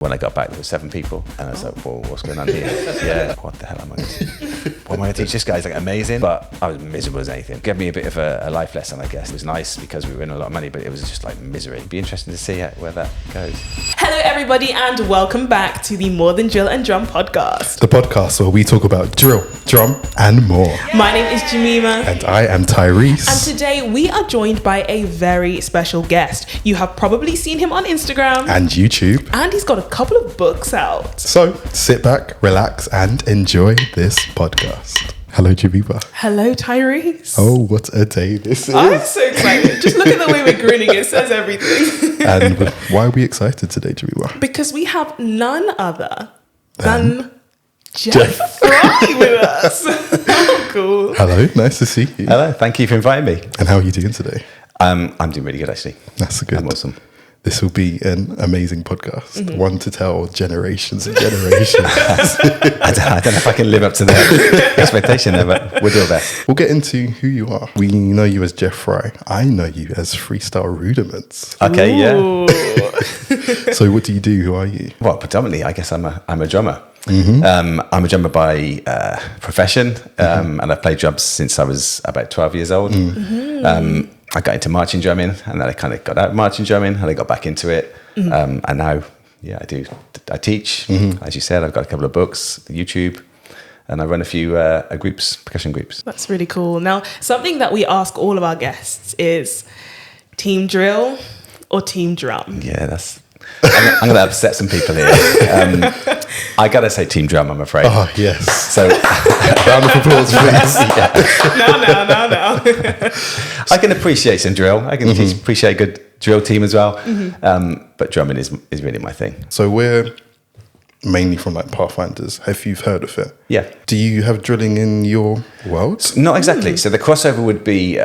When I got back, there were 7 people, and I was like, "Whoa, what's going on here?" Yeah, what the hell am I going to do? What am I going to teach this guy? He's like amazing, but I was miserable as anything. Gave me a bit of a life lesson, I guess. It was nice because we were winning a lot of money, but it was just like misery. It'd be interesting to see where that goes. Hello, everybody, and welcome back to the More Than Drill and Drum podcast. The podcast where we talk about drill, drum, and more. My name is Jemima. And I am Tyreese. And today we are joined by a very special guest. You have probably seen him on Instagram. And YouTube. And he's got a couple of books out. So sit back, relax, and enjoy this podcast. Hello, Jemima. Hello, Tyreese. Oh, what a day this is. I'm so excited. Just look at the way we're grinning. It says everything. And why are we excited today, Jemima? Because we have none other than Geoff Fry with us. Oh, cool. Hello, nice to see you. Hello, thank you for inviting me. And how are you doing today? I'm doing really good, actually. That's good. I'm awesome. This will be an amazing podcast, one to tell generations and generations. I don't know if I can live up to the expectation there, but we'll do our best. We'll get into who you are. We know you as Geoff Fry. I know you as Freestyle Rudiments. Okay, Ooh. yeah. So what do you do? Who are you? Well, predominantly, I guess I'm a drummer. I'm a drummer by profession, and I've played drums since I was about 12 years old. I got into marching drumming, and then I kind of got out of marching drumming, and I got back into it. And now, yeah, I teach. As you said, I've got a couple of books, YouTube, and I run a few groups, percussion groups. That's really cool. Now, something that we ask all of our guests is team drill or team drum? Yeah, I'm going to upset some people here. I got to say team drum, I'm afraid. Oh, yes. So, round of applause, please. No. I can appreciate some drill. I can appreciate a good drill team as well. But drumming is really my thing. So we're mainly from like Pathfinders, if you've heard of it. Yeah. Do you have drilling in your world? Not exactly. So the crossover would be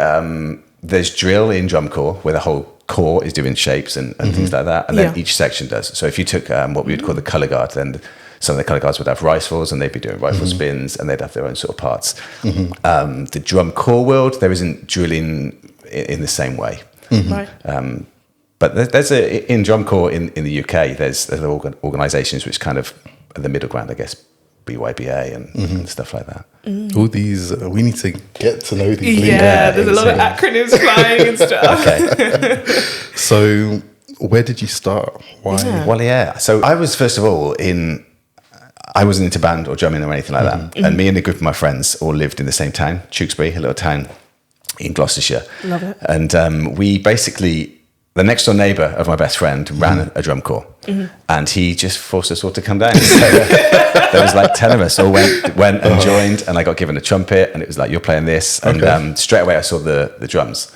there's drill in drum corps where the whole core is doing shapes and things like that. And then each section does. So if you took what we would call the colour guard, then some of the colour guards would have rifles and they'd be doing rifle spins and they'd have their own sort of parts. The drum corps world, there isn't drilling in the same way. Right. But there's in drum corps in the UK, there's organisations which kind of are the middle ground, I guess, BYBA and stuff like that. All these, we need to get to know these. Yeah, there's a lot of acronyms flying and stuff. Okay. So where did you start? Why? Yeah. Well, yeah. So I was, first of all, I wasn't into band or drumming or anything like that. And me and a group of my friends all lived in the same town, Tewkesbury, a little town in Gloucestershire. Love it. And we basically, the next door neighbour of my best friend ran a drum corps. And he just forced us all to come down. So there was like 10 of us all went and joined, and I got given a trumpet, and it was like, you're playing this. And straight away I saw the drums,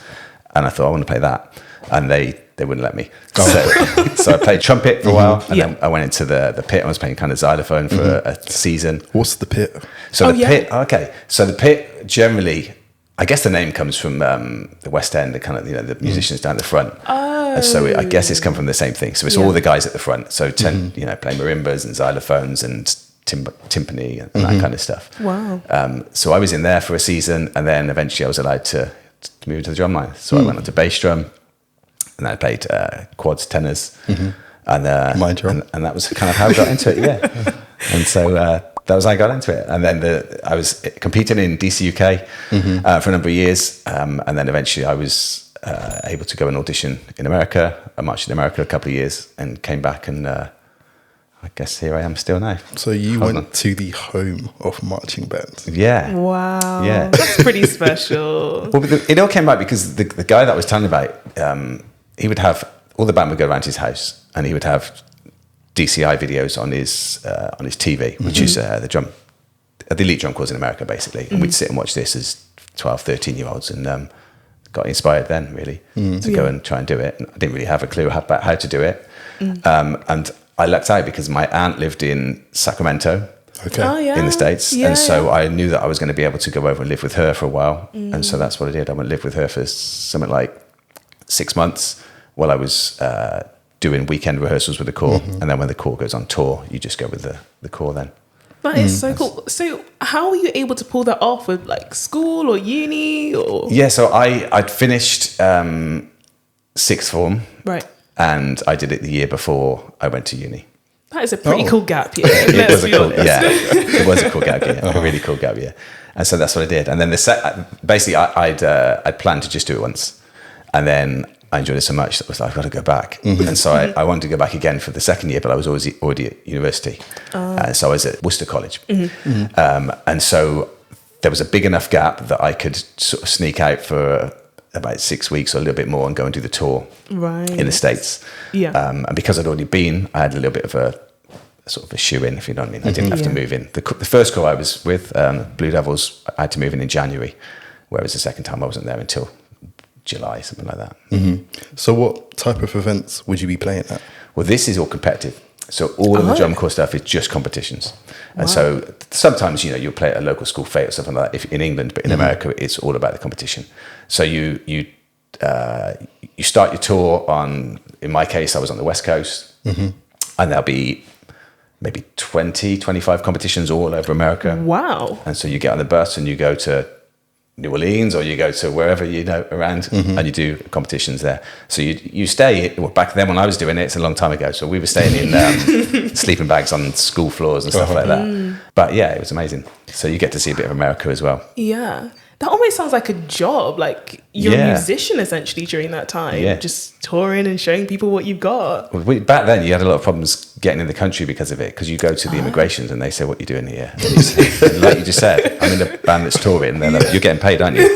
and I thought, I want to play that. And they wouldn't let me. So I played trumpet for a while, and then I went into the pit. I was playing kind of xylophone for a season. What's the pit? So pit, okay. So the pit generally, I guess the name comes from the West End, the kind of, the musicians down the front. And so I guess it's come from the same thing. So it's all the guys at the front. So playing marimbas and xylophones and timpani and that kind of stuff. Wow. So I was in there for a season, and then eventually I was allowed to move into the drumline. So I went on to bass drum, and I played quads, tenors, and that was kind of how I got into it. Yeah. And so that was how I got into it. And then I was competing in DCUK for a number of years, and then eventually I was able to go and audition in America. I marched in America a couple of years and came back, and I guess here I am still now. So you went to the home of marching bands. Yeah. Wow. Yeah. That's pretty special. Well, it all came back because the guy that I was telling about, he would have, all the band would go around his house, and he would have DCI videos on his TV, which is the elite drum corps in America, basically. And we'd sit and watch this as 12, 13-year-olds, and got inspired then, really, to go and try and do it. And I didn't really have a clue about how to do it. And I lucked out because my aunt lived in Sacramento, in the States. And so I knew that I was going to be able to go over and live with her for a while. And so that's what I did. I went and lived with her for something like 6 months while I was doing weekend rehearsals with the corps. And then when the corps goes on tour, you just go with the corps then. That is so cool. So how were you able to pull that off with like school or uni or? Yeah, so I'd finished sixth form. Right. And I did it the year before I went to uni. That is a pretty cool gap year. It was a cool, honest. yeah, it was a cool gap year, a really cool gap year. And so that's what I did. And then basically I'd planned to just do it once, and then I enjoyed it so much that I was like, I've got to go back. And so I wanted to go back again for the second year, but I was already at university. So I was at Worcester College. And so there was a big enough gap that I could sort of sneak out for about 6 weeks or a little bit more and go and do the tour in the States. Yeah. And because I'd already been, I had a little bit of a sort of a shoe-in, if you know what I mean. I didn't have to move in. The first tour I was with, BlueDevils, I had to move in January, whereas the second time I wasn't there until July, something like that. So what type of events would you be playing at? Well, this is all competitive. So all of the drum corps stuff is just competitions. And so sometimes, you'll play at a local school fete or something like that if in England, but in America, it's all about the competition. So you start your tour on, in my case, I was on the West Coast, and there'll be maybe 20, 25 competitions all over America. Wow. And so you get on the bus and you go to New Orleans or you go to wherever around and you do competitions there. So you stay, well, back then when I was doing it, it's a long time ago, so we were staying in sleeping bags on school floors and stuff like that. But yeah, it was amazing. So you get to see a bit of America as well. Yeah. That almost sounds like a job. Like you're a musician essentially during that time, just touring and showing people what you've got. Well, back then you had a lot of problems getting in the country because of it, because you go to the immigrations and they say, what are you doing here? And like you just said, I'm in a band that's touring. They're like, you're getting paid, aren't you?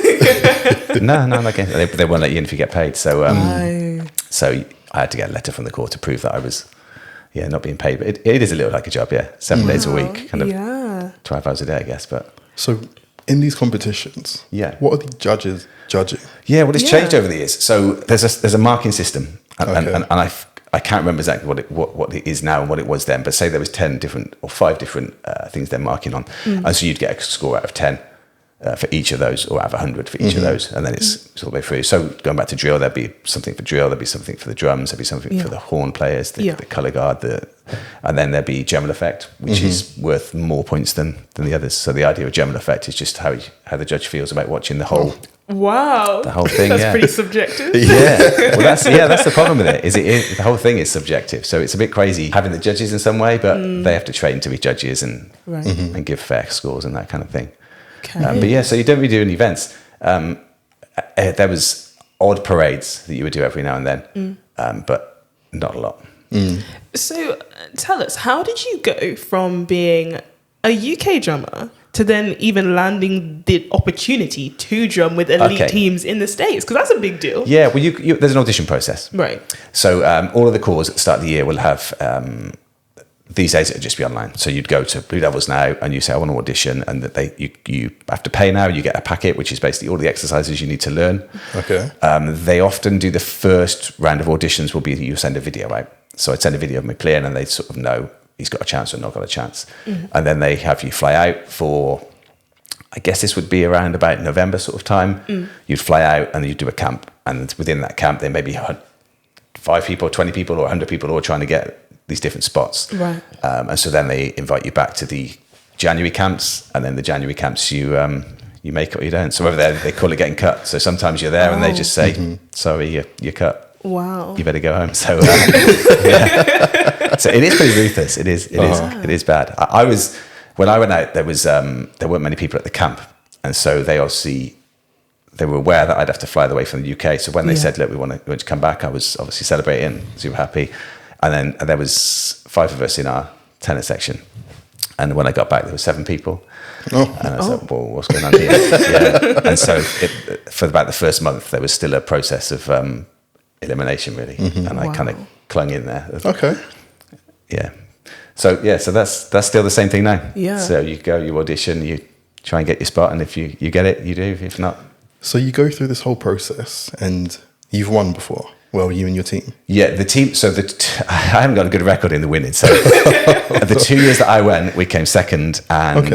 No, I'm not getting paid. They won't let you in if you get paid. So so I had to get a letter from the court to prove that I was not being paid. But it is a little like a job, 7 days a week, kind of 12 hours a day, I guess. But so in these competitions, what are the judges judging? Yeah, well, it's changed over the years. So there's a marking system, and I can't remember exactly what it is now and what it was then. But say there was 5 different things they're marking on, and so you'd get a score out of 10 for each of those, or out of 100 for each of those, and then it's all the way through. So going back to drill, there'd be something for drill, there'd be something for the drums, there'd be something for the horn players, the colour guard, and then there'd be general effect, which is worth more points than the others. So the idea of general effect is just how the judge feels about watching the whole. Wow, the whole thing. That's pretty subjective. Well, that's the problem with it. Is the whole thing is subjective. So it's a bit crazy having the judges in some way, but they have to train to be judges and give fair scores and that kind of thing. Okay. But so you don't really do any events. There was odd parades that you would do every now and then, but not a lot. So tell us, how did you go from being a UK drummer to then even landing the opportunity to drum with elite teams in the States? Because that's a big deal. Yeah, well, there's an audition process. Right. So all of the corps at the start of the year will have... these days it would just be online. So you'd go to BlueDevils now and you say, I want to audition, and that you have to pay now. You get a packet, which is basically all the exercises you need to learn. Okay. They often do the first round of auditions will be you send a video out. So I'd send a video of me playing and they sort of know he's got a chance or not got a chance. And then they have you fly out for, I guess this would be around about November sort of time. You'd fly out and you'd do a camp. And within that camp, there may be 5 people, 20 people or 100 people all trying to get these different spots. Right. And so then they invite you back to the January camps, and then the January camps you make it or you don't. So over there they call it getting cut. So sometimes you're there and they just say, sorry, you're cut. Wow. You better go home. So so it is pretty ruthless. It is bad. I was, when I went out, there weren't many people at the camp, and so they were aware that I'd have to fly away from the UK. So when they said, look, we want to come back, I was obviously celebrating, super happy. And then there was 5 of us in our tenor section. And when I got back, there were 7 people. And I was like, well, what's going on here? And so for about the first month, there was still a process of elimination, really. And I kind of clung in there. Okay. Yeah. So that's still the same thing now. Yeah. So you go, you audition, you try and get your spot. And if you get it, you do. If not. So you go through this whole process and you've won before. Well, you and your team. Yeah, the team. So I haven't got a good record in the winning. So the 2 years that I went, we came second and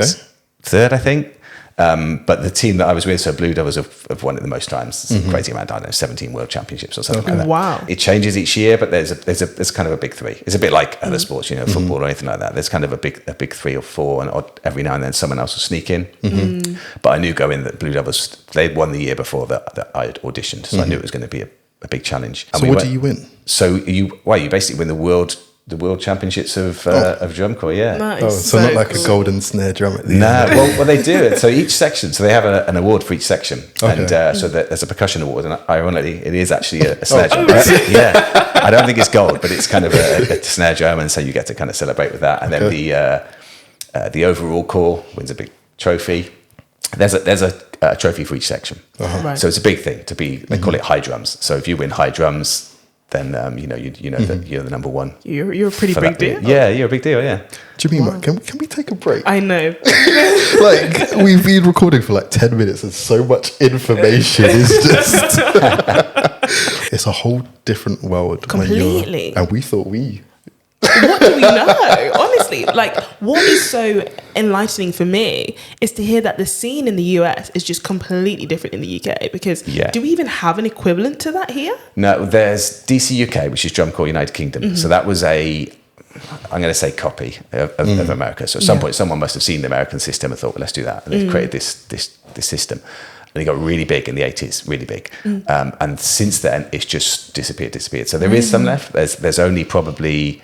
third, I think. But the team that I was with, so BlueDevils have won it the most times. It's a crazy amount. I don't know, 17 world championships or something like that. Wow. It changes each year, but there's kind of a big 3. It's a bit like other sports, football or anything like that. There's kind of a big 3 or 4, and every now and then someone else will sneak in. But I knew going in that BlueDevils, they'd won the year before that I had auditioned, so I knew it was going to be a big challenge. And so what do you win? So you basically win the world the world championships of drum corps. Yeah. That Oh, is so not like cool. a golden snare drum at the No, end. well, they do it. So each section, so they have an award for each section, Okay. and so there's a percussion award, and ironically, it is actually a snare drum. Yeah, I don't think it's gold, but it's kind of a snare drum, and so you get to kind of celebrate with that. And then the overall corps wins a big trophy. There's a trophy for each section, Right. so it's a big thing to be. They call it high drums. So if you win high drums, then you know that you're the number one. You're a pretty for big that deal. Yeah, you're a big deal. Yeah. Jemima, can we take a break? I know. Like, we've been recording for like 10 minutes and so much information is just... It's a whole different world. Completely. And we thought What do we know? Honestly, like, what is so enlightening for me is to hear that the scene in the US is just completely different in the UK. Because do we even have an equivalent to that here? No, there's DCUK, which is Drum Corps United Kingdom. So that was I'm going to say copy of America. So at some point, someone must have seen the American system and thought, well, let's do that. And they've created this system. And it got really big in the 80s, really big. And since then, it's just disappeared. So there is some left. There's only probably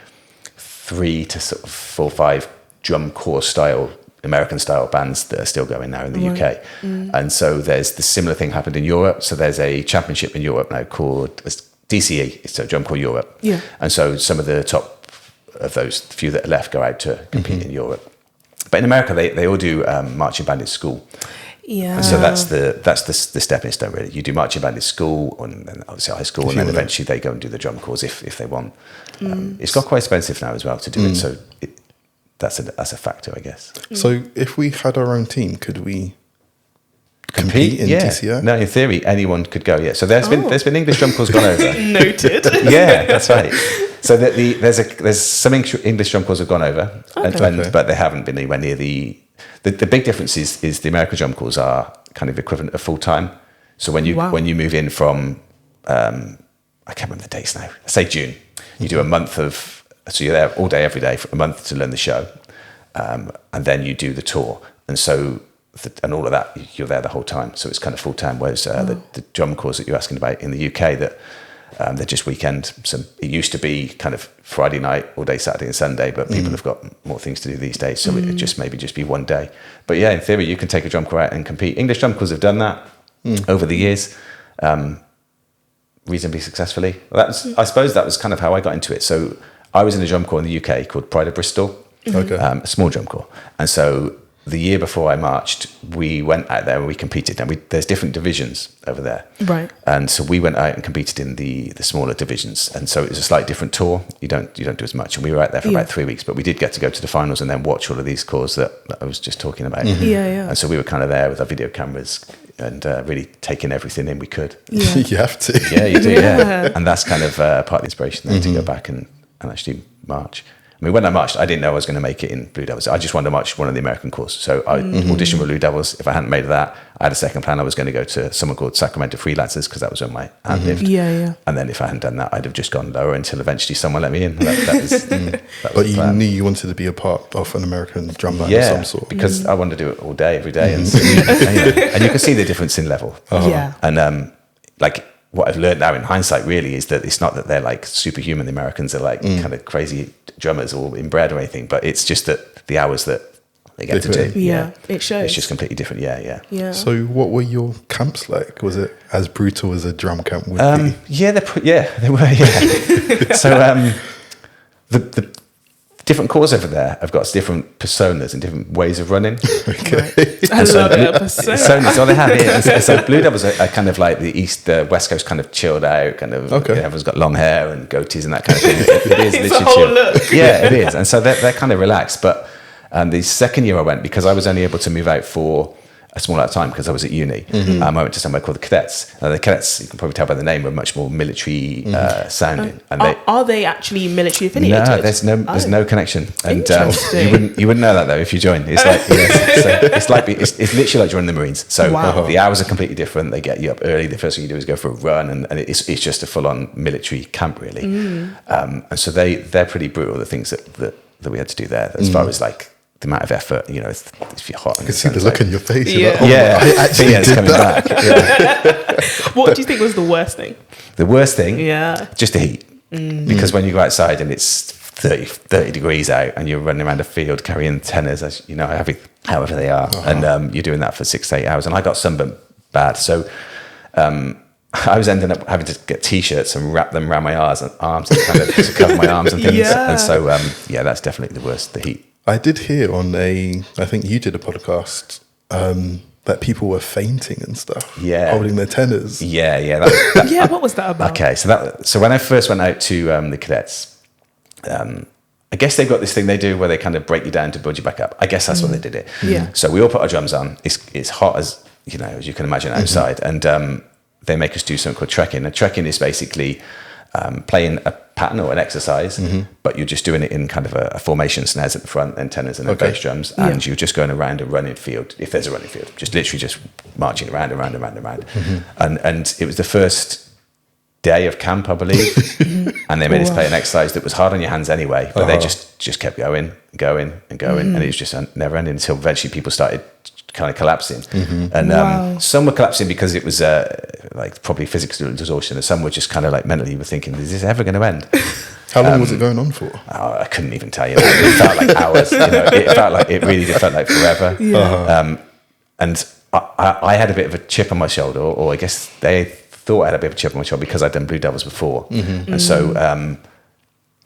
3 to sort of 4 or 5 drum corps style, American style bands that are still going now in the UK. And so there's the similar thing happened in Europe. So there's a championship in Europe now called DCE, it's a Drum Corps Europe. Yeah. And so some of the top of those few that are left go out to compete in Europe. But in America, they all do marching band at school. Yeah. And so that's the stepping stone, really. You do marching band at school, and then obviously high school, and then eventually they go and do the drum corps if they want. It's got quite expensive now as well to do it, so that's a factor, I guess. So if we had our own team, could we compete in DCO? No, in theory, anyone could go. Yeah. So there's been English drum corps gone over. Noted. Yeah, that's right. So there's some English drum corps have gone over, but they haven't been anywhere near the big difference is the American drum corps are kind of equivalent of full time. So when you move in from I can't remember the dates now. Say June, you do a month so you're there all day every day for a month to learn the show, and then you do the tour, and so and all of that you're there the whole time. So it's kind of full time. Whereas the drum corps that you're asking about in the UK that they're just weekend. So it used to be kind of Friday night, all day Saturday and Sunday, but people have got more things to do these days, so it would just maybe just be one day. But yeah, in theory, you can take a drum corps out and compete. English drum corps have done that over the years, reasonably successfully. Well, I suppose that was kind of how I got into it. So I was in a drum corps in the UK called Pride of Bristol, a small drum corps, and so the year before I marched, we went out there and we competed. And there's different divisions over there. Right. And so we went out and competed in the smaller divisions. And so it was a slightly different tour. You don't do as much. And we were out there for about 3 weeks, but we did get to go to the finals and then watch all of these corps that I was just talking about. Yeah. And so we were kind of there with our video cameras and really taking everything in we could. Yeah. You have to. Yeah, you do, yeah. And that's kind of part of the inspiration then to go back and actually march. I mean, when I marched, I didn't know I was going to make it in BlueDevils. I just wanted to march one of the American corps. So I auditioned for BlueDevils. If I hadn't made that, I had a second plan. I was going to go to someone called Sacramento Freelancers because that was where my aunt lived. Yeah. And then if I hadn't done that, I'd have just gone lower until eventually someone let me in. That was But the you plan. knew you wanted to be a part of an American drum band of Yeah, some sort. because I wanted to do it all day, every day. And you can see the difference in level. Yeah. And what I've learned now in hindsight really is that it's not that they're like superhuman. The Americans are like kind of crazy drummers or inbred or anything, but it's just that the hours that they get to do. Yeah, it shows. It's just completely different. Yeah. So what were your camps like? Was it as brutal as a drum camp would be? Yeah, they were. Yeah. So the different corps over there have got different personas and different ways of running. I love it. Personas, all they have here. So BlueDevils are kind of like the West Coast kind of chilled out, kind of. Everyone's got long hair and goatees and that kind of thing. It is It's literally a whole chill. look. Yeah, it is. And so they're kind of relaxed. But the second year I went, because I was only able to move out for a small amount of time because I was at uni. I went to somewhere called the Cadets. The Cadets, you can probably tell by the name, were much more military sounding. And are they actually military affiliated? No, there's no connection. And Interesting. you wouldn't know that though if you joined. It's like it's literally like joining the Marines. So the hours are completely different. They get you up early. The first thing you do is go for a run, and it's just a full on military camp really. And so they're pretty brutal. The things that we had to do there, as far as like the amount of effort, if you're hot. I can see the look on your face. Yeah. Like, I actually it's did coming that. back. Yeah. What do you think was the worst thing? The worst thing, Yeah. just the heat. Because when you go outside and it's 30 degrees out and you're running around a field carrying tenors, as you know, however they are. And you're doing that for 6 to 8 hours. And I got sunburnt bad. So I was ending up having to get T-shirts and wrap them around my arms and kind of to cover my arms and things. Yeah. And so, that's definitely the worst, the heat. I did hear I think you did a podcast, that people were fainting and stuff. Yeah. Holding their tenors. Yeah. Yeah, what was that about? Okay, so when I first went out to the cadets, I guess they've got this thing they do where they kind of break you down to build you back up. I guess that's what they did it. Yeah. So we all put our drums on. It's hot as you can imagine outside, and they make us do something called trekking. And trekking is basically playing a pattern or an exercise, but you're just doing it in kind of a formation, snares at the front, then tenors and then bass drums, and you're just going around a running field, if there's a running field, just literally just marching around. And it was the first day of camp, I believe, and they made us play an exercise that was hard on your hands anyway, but they just kept going, and it was just never ending until eventually people started kind of collapsing. And some were collapsing because it was like probably physical exhaustion, and some were just kind of like mentally were thinking, is this ever going to end? How long was it going on for? I couldn't even tell you. It felt like hours. It really did felt like forever. And I had a bit of a chip on my shoulder, or I guess they thought I had a bit of a chip on my shoulder because I'd done BlueDevils before. And so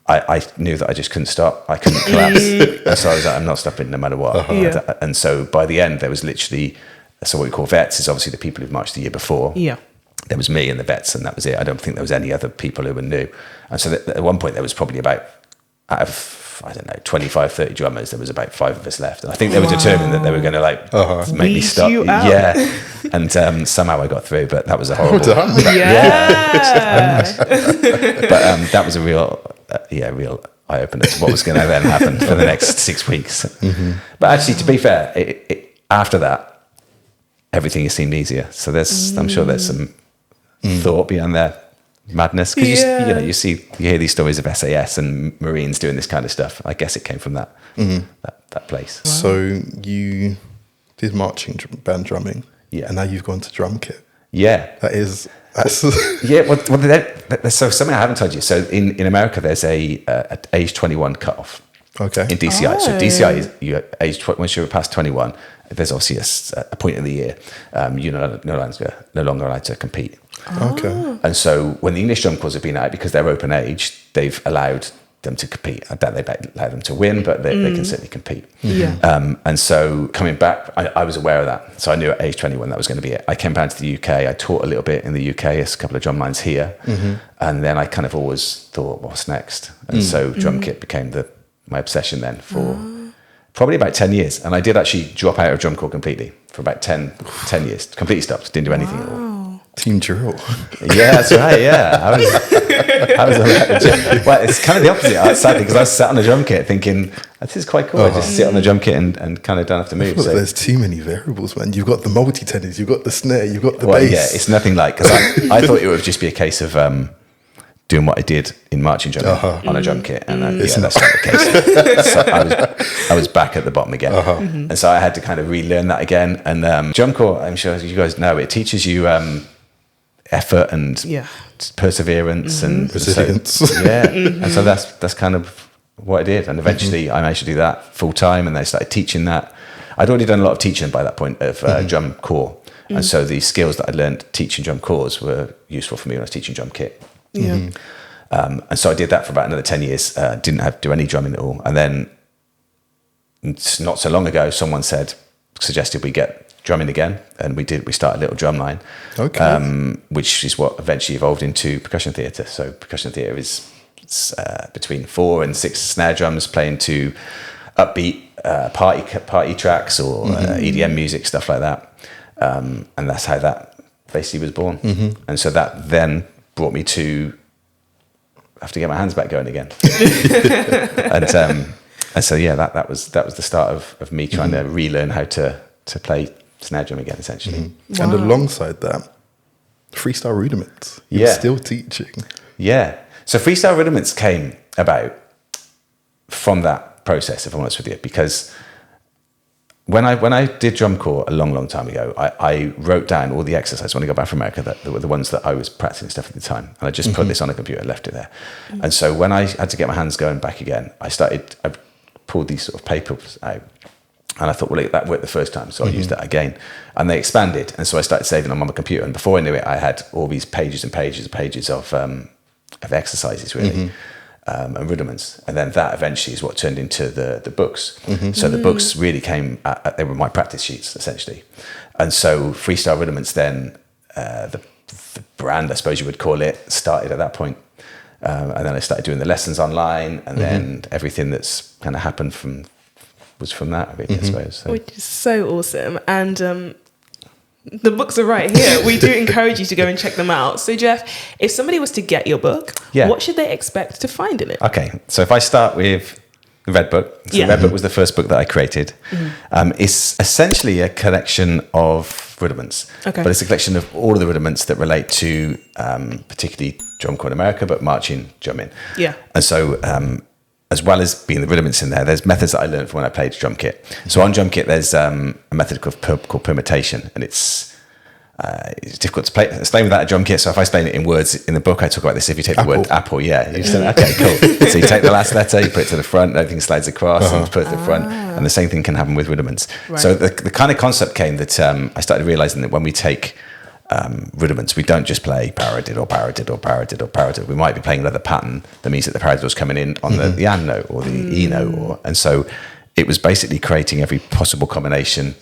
I knew that I just couldn't stop. I couldn't collapse. And so I was like, I'm not stopping no matter what. And so by the end, there was literally, so what we call vets is obviously the people who've marched the year before. There was me and the vets, and that was it. I don't think there was any other people who were new. And so at one point, there was probably about, out of, I don't know, 25, 30 drummers, there was about 5 of us left. And I think they were determined that they were going to make me stop. Yeah. And somehow I got through, but that was a horrible. Done. But that was a real eye-opener to what was going to then happen for the next 6 weeks. But actually, to be fair, after that, everything seemed easier. So I'm sure there's some thought behind their madness, because you hear these stories of SAS and Marines doing this kind of stuff. I guess it came from that place. Wow. So you did marching band drumming, and now you've gone to drum kit. That's so something I haven't told you. So in America, there's a age 21 cutoff. Okay. In DCI, so DCI is once you're past 21, there's obviously a point in the year you're no longer allowed to compete. Okay. And so when the English drum corps have been out, because they're open age, they've allowed them to compete. I doubt they allow them to win, but they can certainly compete. And so coming back, I was aware of that. So I knew at age 21 that was going to be it. I came down to the UK. I taught a little bit in the UK, a couple of drum lines here. And then I kind of always thought, what's next? And so drum kit became my obsession then for probably about 10 years. And I did actually drop out of drum corps completely for about 10 years. Completely stopped. Didn't do anything at all. Team drill. Yeah, that's right. Yeah, I was. Well, it's kind of the opposite, sadly, because I was sat on the drum kit thinking, this is quite cool. I just sit on the drum kit and kind of don't have to move. So there's too many variables, man. You've got the multi-tenors, you've got the snare, you've got the bass. Yeah, it's nothing like, because I thought it would just be a case of doing what I did in marching drumming on a drum kit, and that's not the case. So I was back at the bottom again, and so I had to kind of relearn that again. And drum corps, I'm sure you guys know, it teaches you effort and perseverance and resilience. So, and so that's kind of what I did. And eventually I managed to do that full time, and I started teaching that. I'd already done a lot of teaching by that point of drum corps, and so the skills that I learned teaching drum corps were useful for me when I was teaching drum kit. And so I did that for about another 10 years. Didn't have to do any drumming at all. And then not so long ago, someone suggested we get drumming again, and we did. We started a little Drumline, which is what eventually evolved into percussion theatre. So percussion theatre is between 4 and 6 snare drums playing to upbeat party tracks or EDM music, stuff like that. And that's how that basically was born. And so that then brought me to have to get my hands back going again. and so that was the start of me trying to relearn how to play snare drum again, essentially. Wow. And alongside that, Freestyle Rudiments. You're still teaching. Yeah. So Freestyle Rudiments came about from that process, if I'm honest with you, because when I did drum corps a long time ago, I wrote down all the exercises when I got back from America that were the ones that I was practicing stuff at the time, and I just put this on a computer and left it there. And so when I had to get my hands going back again, I pulled these sort of papers out, and I thought, well, that worked the first time, so I'll use that again. And they expanded, and so I started saving them on my computer, and before I knew it, I had all these pages and pages and pages of exercises, really. And rudiments, and then that eventually is what turned into the books. So the books really came they were my practice sheets essentially. And so Freestyle Rudiments then the brand, I suppose you would call it, started at that point. And then I started doing the lessons online, and then everything that's kind of happened was from that, really, I suppose. So. Which is so awesome. And the books are right here. We do encourage you to go and check them out. So, Geoff, if somebody was to get your book, what should they expect to find in it? Okay, so if I start with the Red Book. So the Red Book was the first book that I created. It's essentially a collection of rudiments, but it's a collection of all of the rudiments that relate to particularly drum corps in America, but marching, drumming. Yeah. And so as well as being the rudiments in there's methods that I learned from when I played drum kit. So on drum kit, there's a method called permutation, and it's difficult to explain without a drum kit. So if I explain it in words in the book, I talk about this. If you take the word apple, you just say, okay, cool. So you take the last letter, you put it to the front, everything slides across, and you put it to the front, and the same thing can happen with rudiments. Right. So the kind of concept came that I started realizing that when we take rudiments, we don't just play paradiddle or paradiddle or paradiddle or paradiddle. We might be playing another pattern that means that the paradiddle is coming in on the A note or the E note, and so it was basically creating every possible combination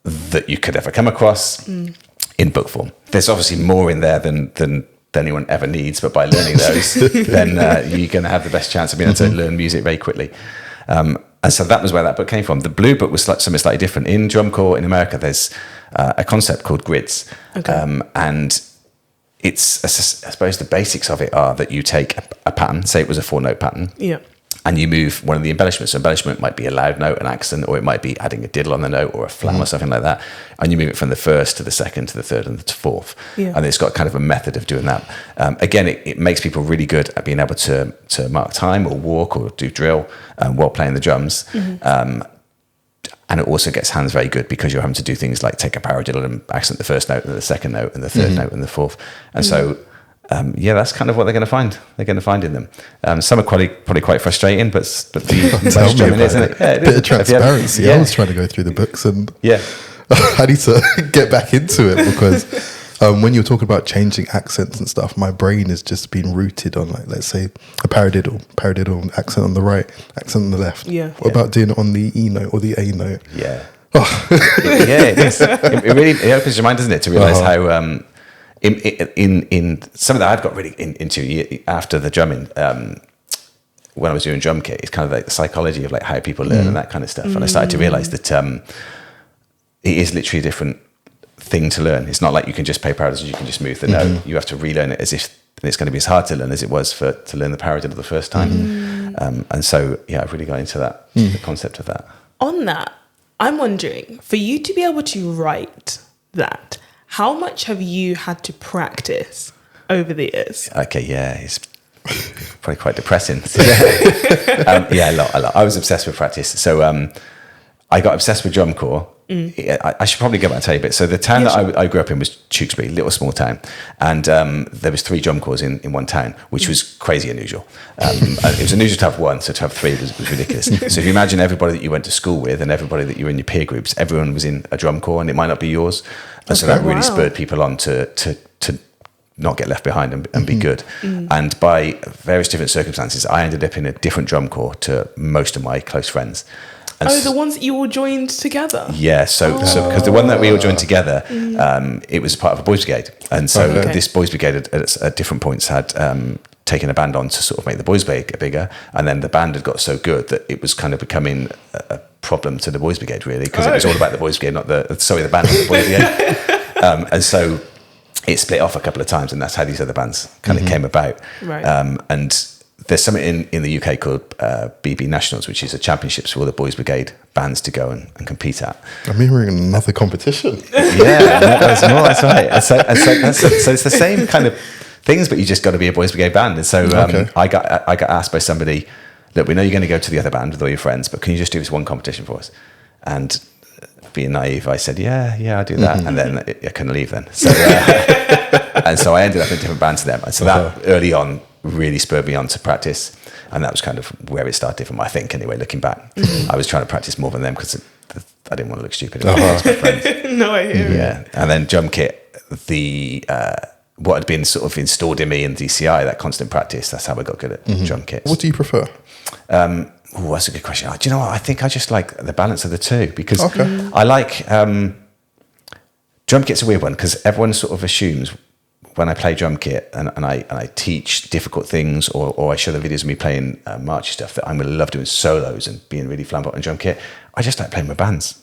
that you could ever come across in book form. There's obviously more in there than anyone ever needs, but by learning those, then you're going to have the best chance of being able to learn music very quickly. And so that was where that book came from. The Blue Book was something slightly different. In drum corps in America, there's a concept called grids. And it's, I suppose the basics of it are that you take a pattern, say it was a 4-note pattern, and you move one of the embellishments. So embellishment might be a loud note, an accent, or it might be adding a diddle on the note or a flam or something like that. And you move it from the first to the second to the third and the fourth. And it's got kind of a method of doing that. Again, it makes people really good at being able to mark time or walk or do drill while playing the drums. And it also gets hands very good because you're having to do things like take a paradiddle and accent the first note and the second note and the third note and the fourth. And so, that's kind of what they're going to find. They're going to find in them. Some are probably quite frustrating, but the most drumming, isn't it? Yeah, bit of transparency. I was trying to go through the books and I need to get back into it because when you're talking about changing accents and stuff, my brain has just been rooted on, like, let's say a paradiddle, accent on the right, accent on the left. What about doing it on the E note or the A note? It is. It opens your mind, doesn't it, to realize how in some of that I've got really into after the drumming. When I was doing drum kit, it's kind of like the psychology of like how people learn and that kind of stuff. And I started to realize that it is literally a different thing to learn. It's not like you can just play paradiddles, you can just move the note. You have to relearn it as if it's going to be as hard to learn as it was to learn the paradiddle the first time. And so I've really got into that, the concept of that. On that, I'm wondering, for you to be able to write that, how much have you had to practice over the years? It's probably quite depressing. A lot. I was obsessed with practice. So I got obsessed with drum corps. I should probably go back and tell you a bit. So the town that I grew up in was Tewkesbury, little small town. And there was 3 drum corps in one town, which was crazy unusual. It was unusual to have 1, so to have 3 was ridiculous. So if you imagine everybody that you went to school with and everybody that you were in your peer groups, everyone was in a drum corps and it might not be yours. And so that really spurred people on to not get left behind and be good. And by various different circumstances, I ended up in a different drum corps to most of my close friends. And the ones that you all joined together? Yeah, so because the one that we all joined together, it was part of a boys' brigade. And so this boys' brigade at different points had taken a band on to sort of make the boys' brigade bigger. And then the band had got so good that it was kind of becoming a problem to the boys' brigade, really, because it was all about the boys' brigade, the band, not the boys' brigade. And so it split off a couple of times, and that's how these other bands kind of came about. Right. And there's something in the UK called BB Nationals, which is a championships for all the boys' brigade bands to go and compete at. I'm hearing another competition. There's more. That's right. So it's the same kind of things, but you just got to be a boys' brigade band. And so I got asked by somebody, look, we know you're going to go to the other band with all your friends, but can you just do this one competition for us? And being naive, I said, yeah, I do that. And then I couldn't leave then. So, and so I ended up in different bands to them. And so that early on really spurred me on to practice. And that was kind of where it started from, I think, anyway, looking back. I was trying to practice more than them because I didn't want to look stupid. No, I hear it. Yeah. And then drum kit, what had been sort of installed in me in DCI, that constant practice, that's how I got good at drum kits. What do you prefer? That's a good question. Do you know what? I think I just like the balance of the two because I like drum kit's a weird one because everyone sort of assumes when I play drum kit and I teach difficult things or I show the videos of me playing marchy stuff that I'm going to love doing solos and being really flamboyant on drum kit. I just like playing with bands.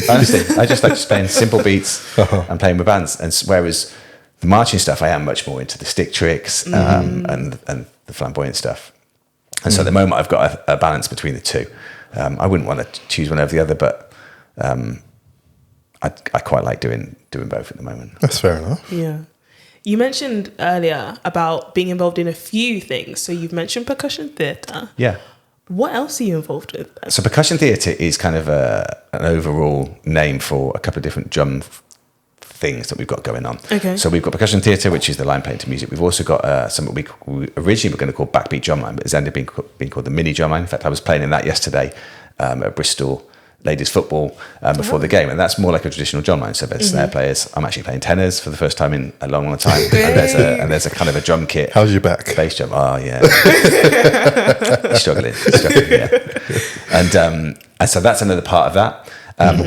Honestly, I just like just playing simple beats and playing with bands. And whereas the marching stuff, I am much more into the stick tricks and the flamboyant stuff. And so at the moment, I've got a balance between the two. I wouldn't want to choose one over the other, but I quite like doing both at the moment. That's fair enough. Yeah. You mentioned earlier about being involved in a few things. So you've mentioned percussion theatre. Yeah. What else are you involved with? So percussion theatre is kind of an overall name for a couple of different drum things that we've got going on. Okay. So we've got percussion theatre, which is the line playing to music. We've also got something we originally were going to call backbeat drumline, but it's ended up being called the mini drumline. In fact, I was playing in that yesterday at Bristol ladies football before the game, and that's more like a traditional drumline. So there's snare players. I'm actually playing tenors for the first time in a long time, and there's a kind of a drum kit. How's your back? Bass drum. Oh yeah, struggling. Yeah, and so that's another part of that.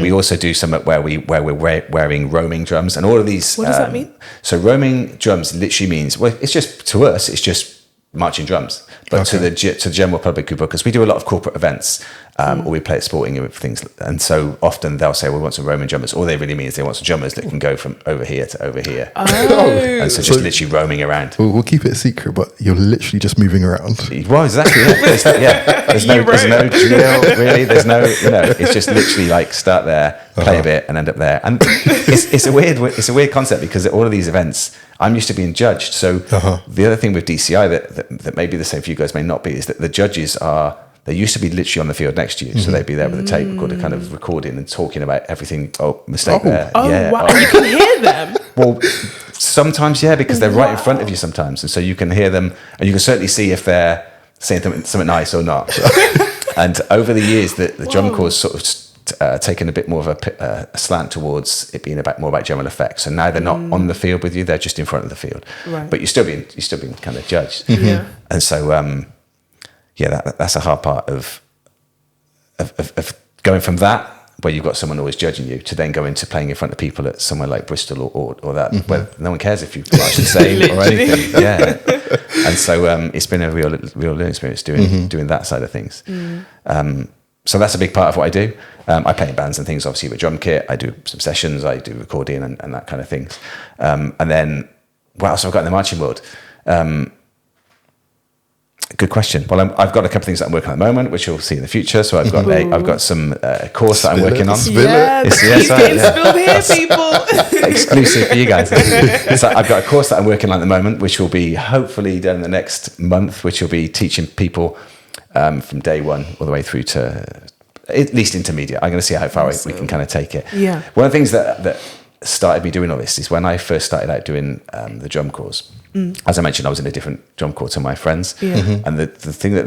We also do some where we're wearing roaming drums, and all of these. What does that mean? So roaming drums literally means, well, it's just to us, it's just marching drums, but to the general public who book us, we do a lot of corporate events, or we play at sporting things, and so often they'll say, "We want some roaming drummers." All they really mean is they want some drummers that can go from over here to over here, and so just literally roaming around. We'll keep it a secret, but you're literally just moving around. Well, exactly. Yeah. There's no drill really. There's no, it's just literally like start there, play a bit, and end up there. And it's a weird concept because at all of these events, I'm used to being judged. So the other thing with DCI that may be the same for you guys, may not be, is that the judges they used to be literally on the field next to you. So they'd be there with a tape recorder kind of recording and talking about everything. Oh, mistake there. Wow. And you can hear them? Well, sometimes, yeah, because they're right in front of you sometimes. And so you can hear them and you can certainly see if they're saying something nice or not. And over the years, the drum corps sort of taken a bit more of a slant towards it being more about general effects. So now they're not on the field with you; they're just in front of the field. Right. But you're still being kind of judged. Yeah. And so, that's a hard part of going from that, where you've got someone always judging you, to then go into playing in front of people at somewhere like Bristol or that, where no one cares if you march the same or anything. Yeah. And so it's been a real learning experience doing that side of things. So that's a big part of what I do. I play in bands and things, obviously, with drum kit. I do some sessions, I do recording and that kind of things. And then what else have I got in the marching world? Good question. Well, I've got a couple of things that I'm working on at the moment, which you'll see in the future. So I've got some course that I'm working on. Spilled here, people. Exclusive for you guys. So I've got a course that I'm working on at the moment, which will be hopefully done in the next month, which will be teaching people from day one all the way through to at least intermediate. I'm going to see how far we can kind of take it. Yeah. One of the things that started me doing all this is when I first started out doing the drum corps. As I mentioned, I was in a different drum corps to my friends. Yeah. And the thing that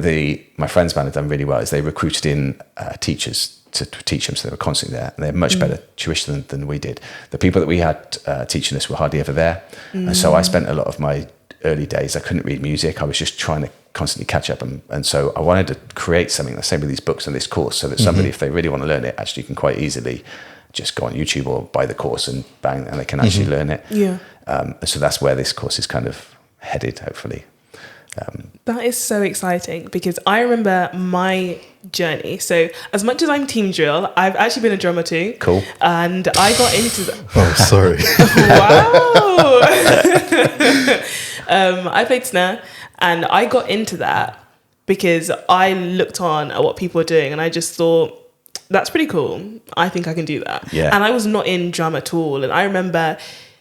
my friends band had done really well is they recruited in teachers to teach them, so they were constantly there. And they had much better tuition than we did. The people that we had teaching us were hardly ever there. And so I spent a lot of my early days, I couldn't read music. I was just trying to constantly catch up. And so I wanted to create something, the same with these books and this course, so that somebody, if they really want to learn it, actually can quite easily just go on YouTube or buy the course and bang, and they can actually learn it. Yeah. So that's where this course is kind of headed, hopefully. That is so exciting because I remember my journey. So as much as I'm team drill, I've actually been a drummer too. Cool. And I got into Oh, sorry. Wow. I played snare and I got into that because I looked on at what people were doing and I just thought, that's pretty cool. I think I can do that. Yeah. And I was not in drum at all. And I remember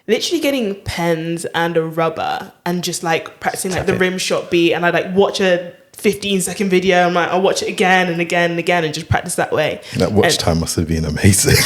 literally getting pens and a rubber and just like practicing like the rim shot beat, and I'd like watch a 15-second video. I'm like, I'll watch it again and again and again and just practice that way. That watch time must have been amazing.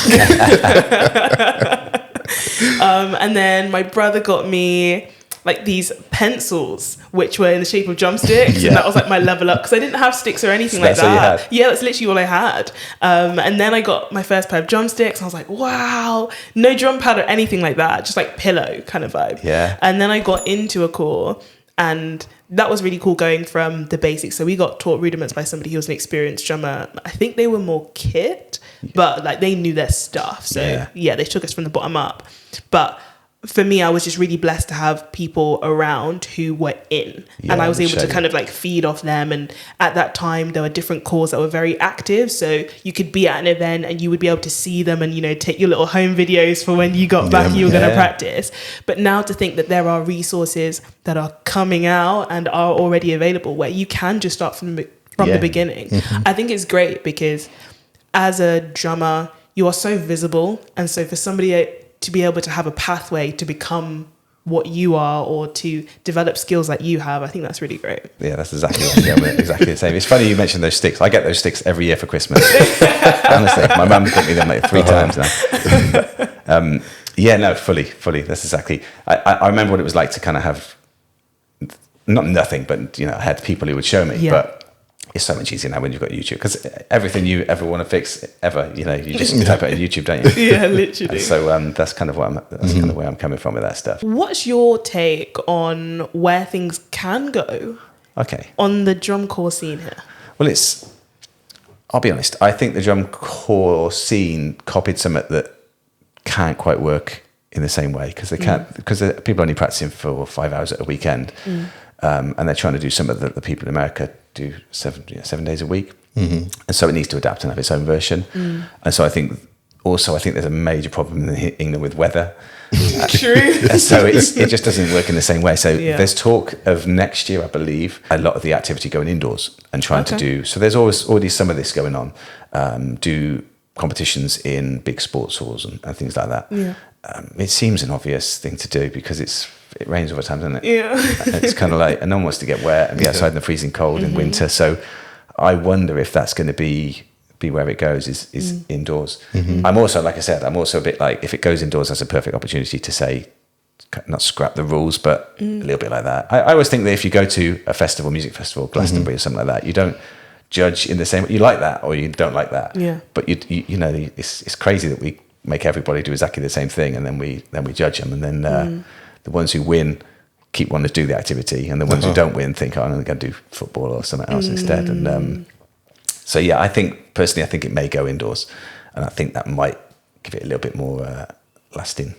And then my brother got me like these pencils, which were in the shape of drumsticks. And that was like my level up, because I didn't have sticks or anything like that. Yeah, that's literally all I had. And then I got my first pair of drumsticks. And I was like, wow, no drum pad or anything like that. Just like pillow kind of vibe. Yeah. And then I got into a core, and that was really cool, going from the basics. So we got taught Rudiments by somebody who was an experienced drummer. I think they were more kit, but like they knew their stuff. So yeah, they took us from the bottom up. But for me, I was just really blessed to have people around who were in, and I was able to kind of like feed off them. And at that time, there were different corps that were very active. So you could be at an event and you would be able to see them and, you know, take your little home videos for when you got back, you were going to practice. But now to think that there are resources that are coming out and are already available where you can just start from the beginning. I think it's great, because as a drummer, you are so visible. And so for somebody to be able to have a pathway to become what you are, or to develop skills that you have, I think that's really great. Yeah, that's exactly the same. It's funny you mentioned those sticks. I get those sticks every year for Christmas. Honestly, my mum's got me them like 3 times now. Fully. That's exactly. I remember what it was like to kind of have not nothing, but, you know, I had people who would show me. But it's so much easier now when you've got YouTube, because everything you ever want to fix ever, you know, you just type it in YouTube, don't you? Yeah, literally. And so that's kind of what kind of where I'm coming from with that stuff. What's your take on where things can go? Okay. On the drum corps scene here. Well, I'll be honest, I think the drum corps scene copied something that can't quite work in the same way, because they can't, because people are only practicing for 5 hours at a weekend. And they're trying to do something that the people in America do 7 days a week. And so it needs to adapt and have its own version. And so I think there's a major problem in England with Wether. True. And so it just doesn't work in the same way. So there's talk of next year, I believe, a lot of the activity going indoors and trying to do, so there's already some of this going on, do competitions in big sports halls and things like that. It seems an obvious thing to do, because it rains all the time, doesn't it? Yeah. It's kind of like, and no one wants to get wet and be outside in the freezing cold in winter. So I wonder if that's going to be where it goes, is indoors. I'm also, like I said, I'm also a bit like, if it goes indoors, that's a perfect opportunity to say, not scrap the rules, but a little bit like that. I always think that if you go to a festival, music festival, Glastonbury or something like that, you don't judge in the same, you like that or you don't like that. Yeah. But you know, it's crazy that we make everybody do exactly the same thing, and then we judge them, and then the ones who win keep wanting to do the activity, and the ones who don't win think, oh, I'm going to do football or something else instead. And so yeah, I think it may go indoors, and I think that might give it a little bit more lasting.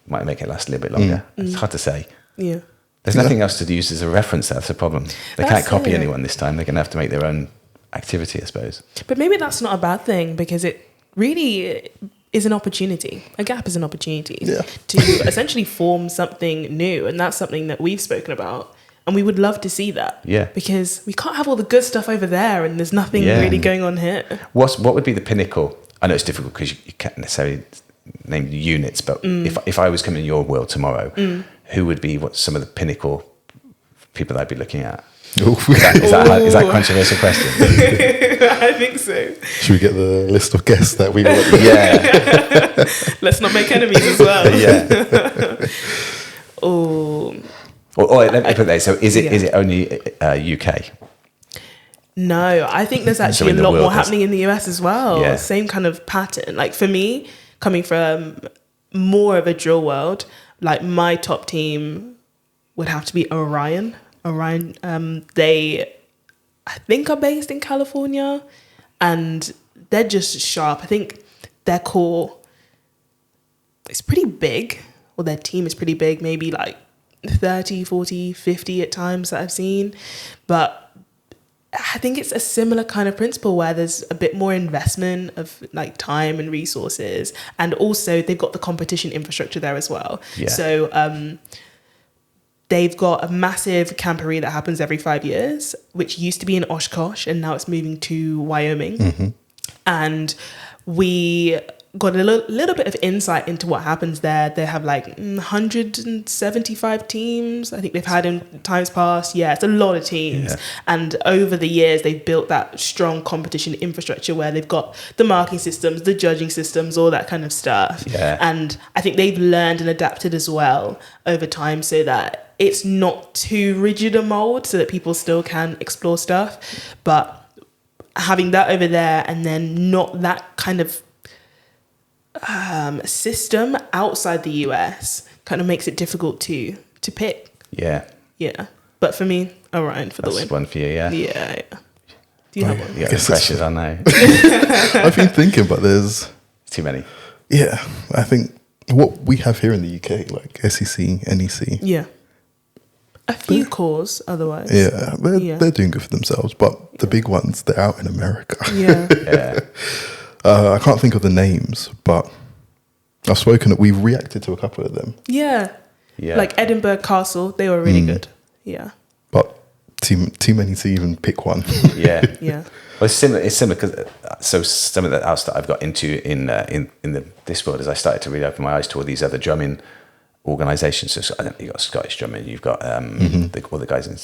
Might make it last a little bit longer. It's hard to say. Yeah. There's nothing else to use as a reference. That's the problem. They can't copy anyone this time. They're going to have to make their own activity, I suppose. But maybe that's not a bad thing, because it really is an opportunity. A gap is an opportunity to essentially form something new. And that's something that we've spoken about. And we would love to see that. Yeah. Because we can't have all the good stuff over there, and there's nothing really going on here. What would be the pinnacle? I know it's difficult because you can't necessarily name the units, but if I was coming in your world tomorrow, who would be some of the pinnacle people that I'd be looking at? Is that a controversial question? I think so. Should we get the list of guests that we want? Yeah. Let's not make enemies as well. Yeah. Let me put that. So is it only UK? No, I think there's actually a lot more happening in the US as well. Yeah. Same kind of pattern. Like for me, coming from more of a drill world, like my top team would have to be Orion. They, I think, are based in California, and they're just sharp. I think their core is pretty big, or their team is pretty big, maybe like 30, 40, 50 at times that I've seen. But I think it's a similar kind of principle where there's a bit more investment of like time and resources, and also they've got the competition infrastructure there as well. Yeah. So they've got a massive camporee that happens every 5 years, which used to be in Oshkosh, and now it's moving to Wyoming. And we got a little bit of insight into what happens there. They have like 175 teams. I think they've had in times past. Yeah, it's a lot of teams. Yeah. And over the years, they've built that strong competition infrastructure where they've got the marking systems, the judging systems, all that kind of stuff. Yeah. And I think they've learned and adapted as well over time so that it's not too rigid a mold so that people still can explore stuff. But having that over there and then not that kind of system outside the US kind of makes it difficult to pick. Yeah. But for me, Orion for the win. That's one for you, yeah. Yeah. Do you have one? You got the pressures on now. I've been thinking, but there's too many. Yeah, I think what we have here in the UK, like SEC, NEC. Yeah. A few cores, otherwise. Yeah, they're doing good for themselves, but the big ones, they're out in America. Yeah. Yeah. I can't think of the names, but we've reacted to a couple of them. Yeah. Like Edinburgh Castle, they were really good. Yeah. But too many to even pick one. Yeah. Yeah. Well, it's similar because some of the else that I've got into in this world is I started to really open my eyes to all these other drumming organisations. So you've got Scottish drumming, you've got all the guys in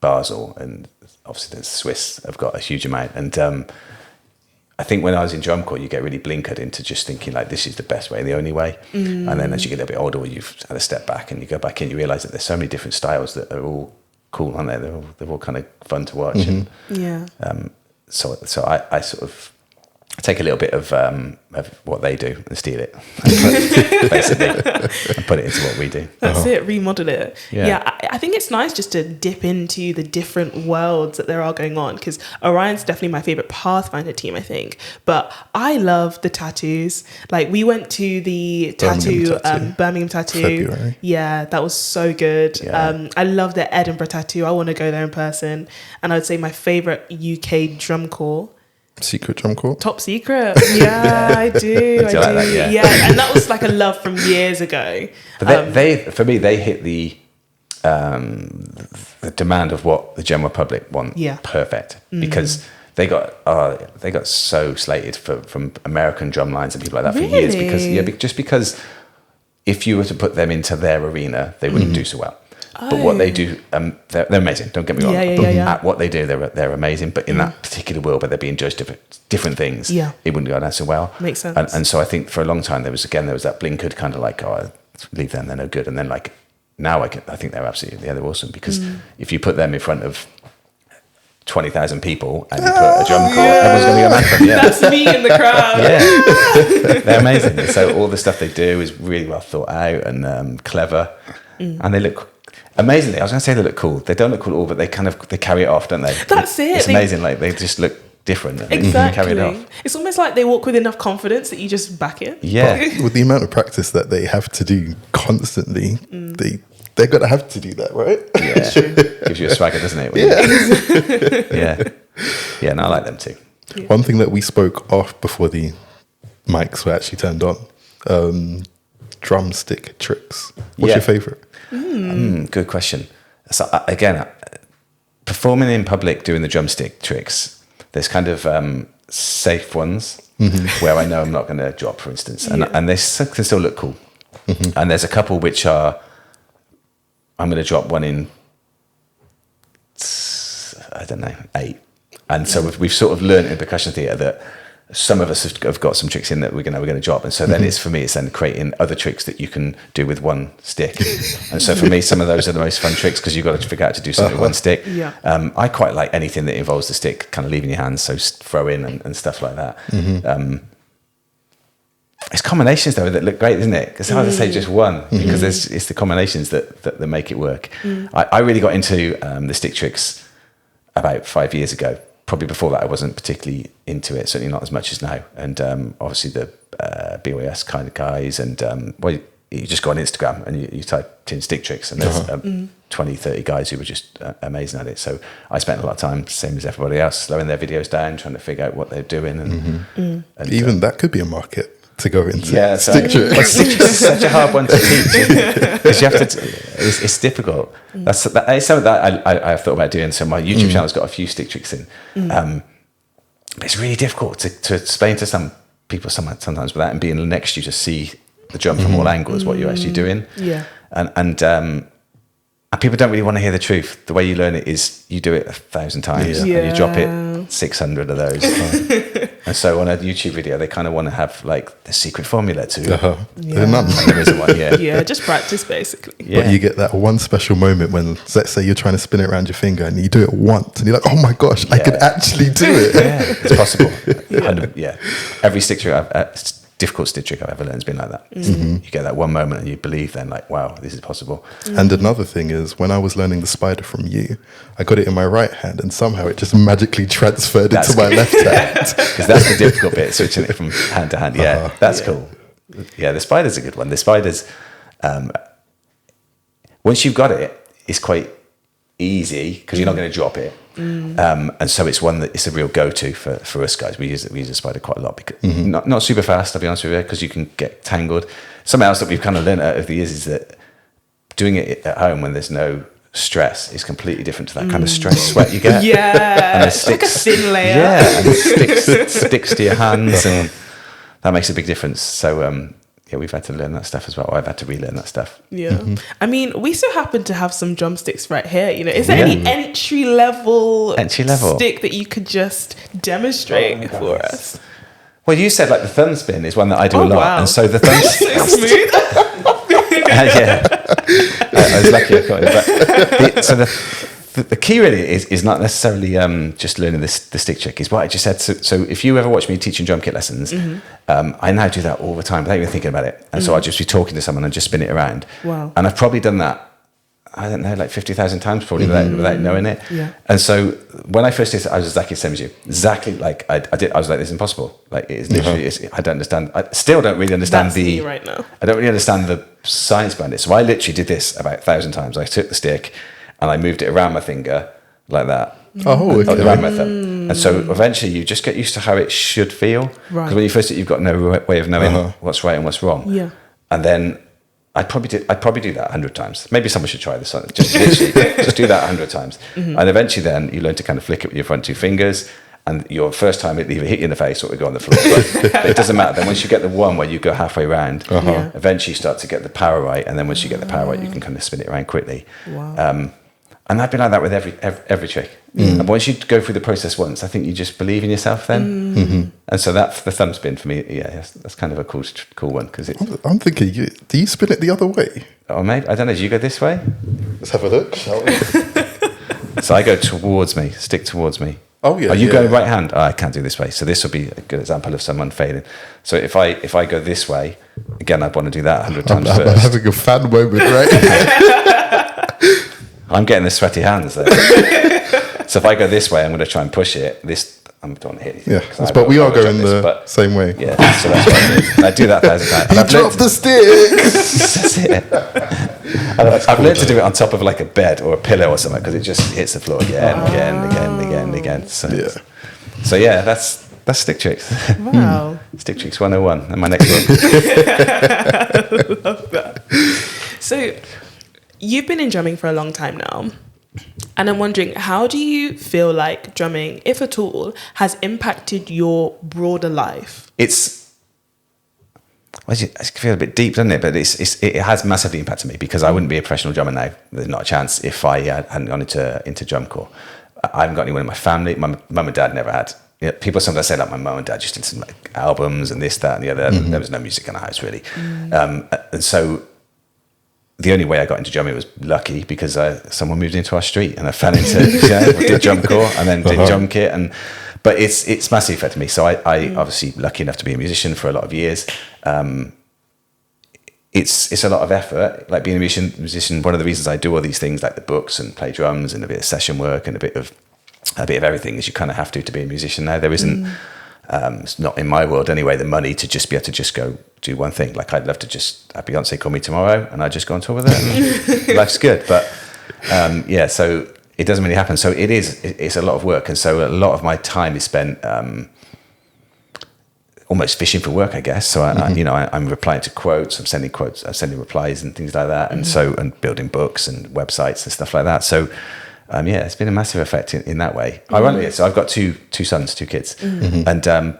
Basel, and obviously the Swiss have got a huge amount. And I think when I was in drum corps, you get really blinkered into just thinking like this is the best way, the only way. And then as you get a little bit older, you've had a step back and you go back in, you realise that there's so many different styles that are all cool, aren't they? They're all kind of fun to watch. And, so I sort of take a little bit of what they do and steal it, basically, and put it into what we do. That's it, remodel it. Yeah. I think it's nice just to dip into the different worlds that there are going on, because Orion's definitely my favourite Pathfinder team, I think. But I love the tattoos. Like, we went to the Birmingham tattoo. February. Yeah, that was so good. Yeah. I love the Edinburgh tattoo. I want to go there in person. And I would say my favourite UK drum corps. Secret drum corps? Top Secret. Yeah, I do. I do. Like that, yeah. And that was like a love from years ago. But they for me, they hit the demand of what the general public want. Yeah. Perfect. Because they got so slated from American drumlines and people like that for years. Because if you were to put them into their arena, they wouldn't do so well. But what they do, they're amazing. Don't get me wrong. At what they do, they're amazing. But in that particular world where they're being judged different things, it wouldn't go down so well. Makes sense. And so I think for a long time there was that blinkered kind of like, oh, leave them, they're no good. And then like now I think they're absolutely they're awesome, because if you put them in front of 20,000 people and you put a drum corps, everyone's going to go mad for them. Yeah. That's me in the crowd. Yeah, they're amazing. So all the stuff they do is really well thought out and clever, and they look. Amazingly, I was going to say they look cool. They don't look cool at all, but they carry it off, don't they? That's it. It's amazing. Like they just look different. Exactly. They carry it off. It's almost like they walk with enough confidence that you just back it. Yeah. But with the amount of practice that they have to do constantly, they're going to have to do that, right? Yeah. Gives you a swagger, doesn't it? Yeah. No, I like them too. Yeah. One thing that we spoke off before the mics were actually turned on, drumstick tricks. What's your favourite? Good question. So again, performing in public doing the drumstick tricks, there's kind of safe ones where I know I'm not going to drop, for instance, and they can still look cool. And there's a couple which are I'm going to drop one in, I don't know, 8. And so we've sort of learned in percussion theatre that some of us have got some tricks in that we're going to drop, and so then it's then creating other tricks that you can do with one stick. And so for me, some of those are the most fun tricks because you've got to figure out to do something with one stick. I quite like anything that involves the stick kind of leaving your hands, so throw in and stuff like that. It's combinations though that look great, isn't it? It's hard to say just one because it's the combinations that make it work. I really got into the stick tricks about 5 years ago. Probably before that I wasn't particularly into it, certainly not as much as now. And obviously the BOAS kind of guys, and you just go on Instagram and you type in stick tricks, and there's 20, 30 guys who were just amazing at it. So I spent a lot of time, same as everybody else, slowing their videos down, trying to figure out what they're doing. And even that could be a market to go into. Stick tricks. It's such a hard one to teach because you have to. It's difficult. That's something that I've thought about doing. So my YouTube channel's got a few stick tricks in. But it's really difficult to explain to some people sometimes without and being next to you to see the drum from all angles, what you're actually doing. Yeah. And people don't really want to hear the truth. The way you learn it is you do it 1,000 times and you drop it 600 of those. And so on a YouTube video, they kind of want to have like the secret formula to none. There isn't one, Yeah, just practice basically. But you get that one special moment when, let's say you're trying to spin it around your finger and you do it once and you're like, oh my gosh, I can actually do it. Yeah, it's possible. Every stick trick difficult stick trick I've ever learned has been like that. You get that one moment and you believe then like, wow, this is possible. And another thing is when I was learning the spider from you, I got it in my right hand and somehow it just magically transferred into my left hand. Because that's the difficult bit, switching it from hand to hand. Yeah, that's cool. Yeah, the spider's a good one. The spider's, once you've got it, it's quite easy because you're not going to drop it. And so it's one that it's a real go-to for us guys. We use the spider quite a lot because not super fast, I'll be honest with you, because you can get tangled. Something else that we've kind of learned out of the years is that doing it at home when there's no stress is completely different to that kind of stress sweat you get. Yeah, it's like a thin layer. Yeah, and it sticks to your hands, and that makes a big difference. So we've had to learn that stuff as well. I've had to relearn that stuff. Yeah. I mean, we still happen to have some drumsticks right here. You know, is there any entry level stick that you could just demonstrate for us? Well, you said like the thumb spin is one that I do a lot. Wow. And so the thumb so smooth. I was lucky I got it. But the key really is not necessarily just learning the stick trick, is what I just said. So if you ever watch me teaching drum kit lessons, I now do that all the time without even thinking about it. And so I'll just be talking to someone and just spin it around. Wow. And I've probably done that, I don't know, like 50,000 times probably without knowing it. Yeah. And so when I first did it, I was exactly the same as you. Exactly like I was like, this is impossible. Like it's literally, I don't understand. I still don't really understand That's me right now. I don't really understand the science behind it. So I literally did this about 1,000 times. I took the stick and I moved it around my finger like that. Around my thumb. And so eventually you just get used to how it should feel. Because when you first do it, you've got no way of knowing what's right and what's wrong. Yeah. And then I'd probably do that 100 times. Maybe someone should try this on. Just literally, just do that 100 times. And eventually then you learn to kind of flick it with your front two fingers. And your first time it either hit you in the face or it would go on the floor. But it doesn't matter. Then once you get the one where you go halfway around, eventually you start to get the power right. And then once you get the power right, you can kind of spin it around quickly. Wow. And I've been like that with every trick. And once you go through the process once, I think you just believe in yourself then. And so that's the thumb spin for me. Yeah, that's kind of a cool one. Because I'm thinking, do you spin it the other way? Or maybe, I don't know, do you go this way? Let's have a look, shall we? So I go towards me, stick towards me. Oh yeah. Are you going right hand? Oh, I can't do this way. So this will be a good example of someone failing. So if I go this way, again, I'd want to do that 100 times first. I'm having a fan moment, right? I'm getting the sweaty hands there. So if I go this way, I'm going to try and push it. I don't want to hit anything. Yeah, but we are going the same way. Yeah, so that's what I do. And I do that 1,000 times. You dropped the sticks! That's it. I've learned to do it on top of like a bed or a pillow or something because it just hits the floor again. So yeah, that's stick tricks. Wow. Stick tricks 101 and my next one. I love that. So you've been in drumming for a long time now. And I'm wondering, how do you feel like drumming, if at all, has impacted your broader life? I feel a bit deep, doesn't it? But it has massively impacted me because I wouldn't be a professional drummer now. There's not a chance if I hadn't gone into drum corps. I haven't got anyone in my family. My mum and dad never had. You know, people sometimes say like my mum and dad just did some like albums and this, that, and the other. There was no music in the house really, and so. The only way I got into drumming was lucky because someone moved into our street and I fell into did drum corps and then did drum kit but it's massively affected me. So I obviously lucky enough to be a musician for a lot of years. It's a lot of effort. Like being a musician, one of the reasons I do all these things like the books and play drums and a bit of session work and a bit of everything is you kind of have to be a musician now. There isn't. It's not in my world anyway, the money to just be able to just go do one thing. Like I'd love to just have Beyonce call me tomorrow and I'd just go on tour with her and life's good. But so it doesn't really happen. So it's a lot of work. And so a lot of my time is spent almost fishing for work, I guess. So I'm replying to quotes, I'm sending replies and things like that. And and building books and websites and stuff like that. So it's been a massive effect in that way. Ironically, so I've got two sons, two kids, and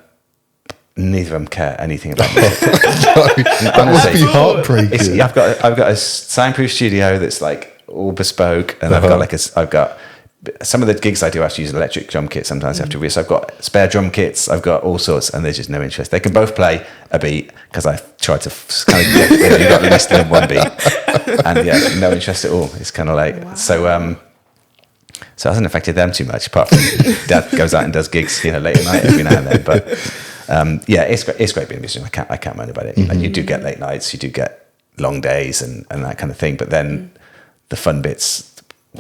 neither of them care anything about music. That must be heartbreaking. I've got a soundproof studio that's like all bespoke, and I've got some of the gigs I do. I have to use an electric drum kit. Sometimes I have to. So I've got spare drum kits. I've got all sorts, and there's just no interest. They can both play a beat because I tried to kind of get you got listed in one beat, and no interest at all. It's kind of like so it hasn't affected them too much. Apart from Dad goes out and does gigs, late at night every now and then. But it's great being a musician. I can't moan about it. You do get late nights, you do get long days, and that kind of thing. But then the fun bits,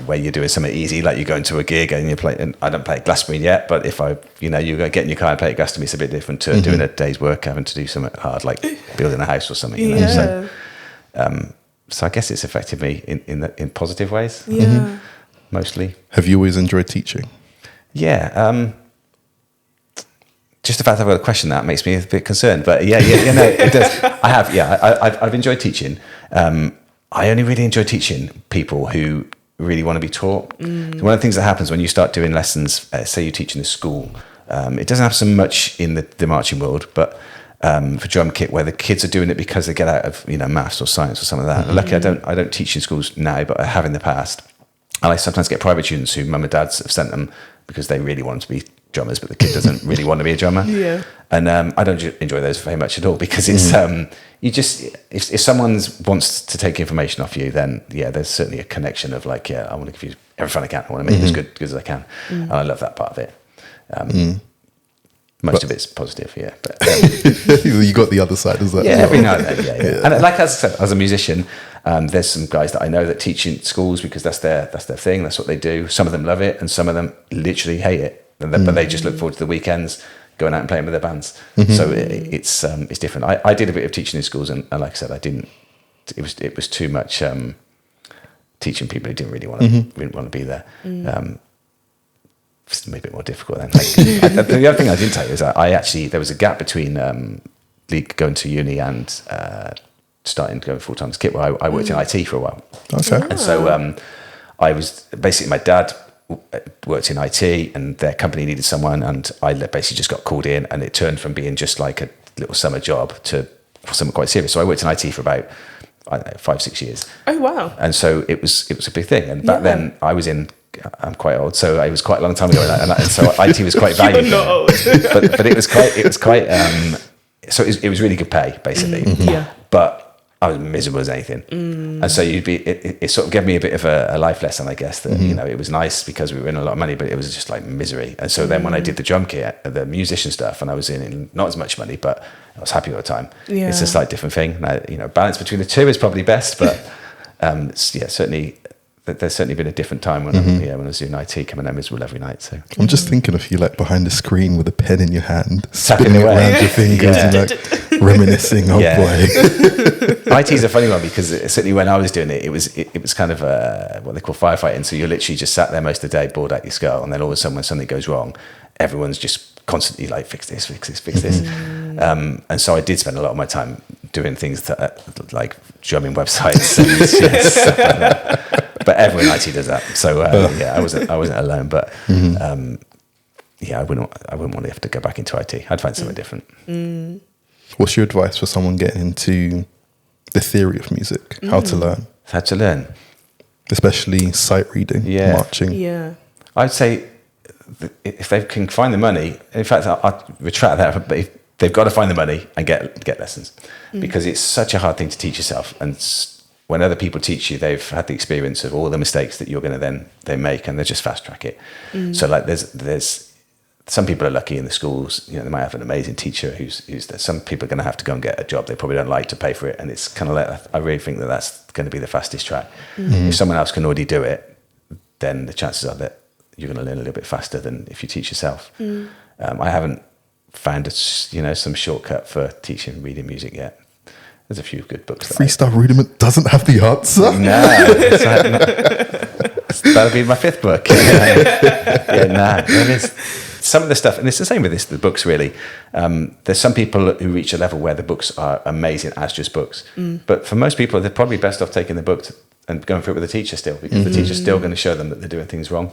where you're doing something easy, like you're going to a gig and you're playing. And I don't play at Glastonbury yet, but if you get in your car and play at Glastonbury, it's a bit different to doing a day's work, having to do something hard, like building a house or something. So I guess it's affected me in positive ways. Mostly. Have you always enjoyed teaching? Yeah. Just the fact that I've got a question that makes me a bit concerned, but no, it does. I have. I've enjoyed teaching. I only really enjoy teaching people who really want to be taught. One of the things that happens when you start doing lessons, say you teach in a school, it doesn't happen so much in the marching world, but for drum kit, where the kids are doing it because they get out of maths or science or something like that. Luckily, I don't teach in schools now, but I have in the past. And I sometimes get private students who mum and dads have sent them because they really want to be drummers, but the kid doesn't really want to be a drummer. And I don't enjoy those very much at all, because it's if someone wants to take information off you, then there's certainly a connection of like, I want to give you everything I can. I want to make it as good as I can. And I love that part of it. Most of it's positive, but you got the other side as well. Every now and then, And like as I said, as a musician, there's some guys that I know that teach in schools because that's their thing. That's what they do. Some of them love it, and some of them literally hate it. But they just look forward to the weekends, going out and playing with their bands. So it's different. I did a bit of teaching in schools, and like I said, I didn't. It was too much teaching people who didn't really want to be there. It's a bit more difficult then. The other thing I didn't tell you is that there was a gap between going to uni and starting to go full time as kit, where I worked in IT for a while. Okay. And so I was basically, my dad worked in IT and their company needed someone, and I basically just got called in, and it turned from being just like a little summer job to something quite serious. So I worked in IT for about 5-6 years. Oh wow. And so it was a big thing. And back then I'm quite old, so it was quite a long time ago, and so IT was quite valuable. You're not old. but it was quite so it was really good pay, basically. But I was miserable as anything, and so it sort of gave me a bit of a life lesson, I guess, that it was nice because we were in a lot of money, but it was just like misery. And so then when I did the drum kit, the musician stuff, and I was in not as much money, but I was happy all the time. It's a slightly different thing. Now, balance between the two is probably best, but certainly. There's certainly been a different time when I was doing IT, coming home miserable every night. So I'm just thinking of you like behind the screen with a pen in your hand, Tapping spinning it away. around your fingers and like reminiscing. Oh boy. IT is a funny one, because certainly when I was doing it, it was kind of what they call firefighting. So you're literally just sat there most of the day, bored out your skull, and then all of a sudden when something goes wrong, everyone's just constantly like, fix this. And so I did spend a lot of my time doing things like drumming websites and stuff like that. But everyone in IT does that. So I wasn't alone. But I wouldn't want to have to go back into IT. I'd find something different. What's your advice for someone getting into the theory of music? How to learn? How to learn, especially sight reading, marching. Yeah, I'd say if they can find the money. In fact, I'll retract that. But if they've got to find the money and get lessons, because it's such a hard thing to teach yourself. And when other people teach you, they've had the experience of all the mistakes that you're going to they make, and they just fast track it. So like there's some people are lucky in the schools, they might have an amazing teacher who's there. Some people are going to have to go and get a job they probably don't like to pay for it, and it's kind of like, I really think that's going to be the fastest track. If someone else can already do it, then the chances are that you're going to learn a little bit faster than if you teach yourself. I haven't found some shortcut for teaching reading music yet. There's a few good books. Freestyle Rudiment doesn't have the answer. No, that'll be my 5th book. There is some of the stuff, and it's the same with the books really. There's some people who reach a level where the books are amazing as just books, but for most people, they're probably best off taking the book and going through it with the teacher still, because the teacher's still going to show them that they're doing things wrong.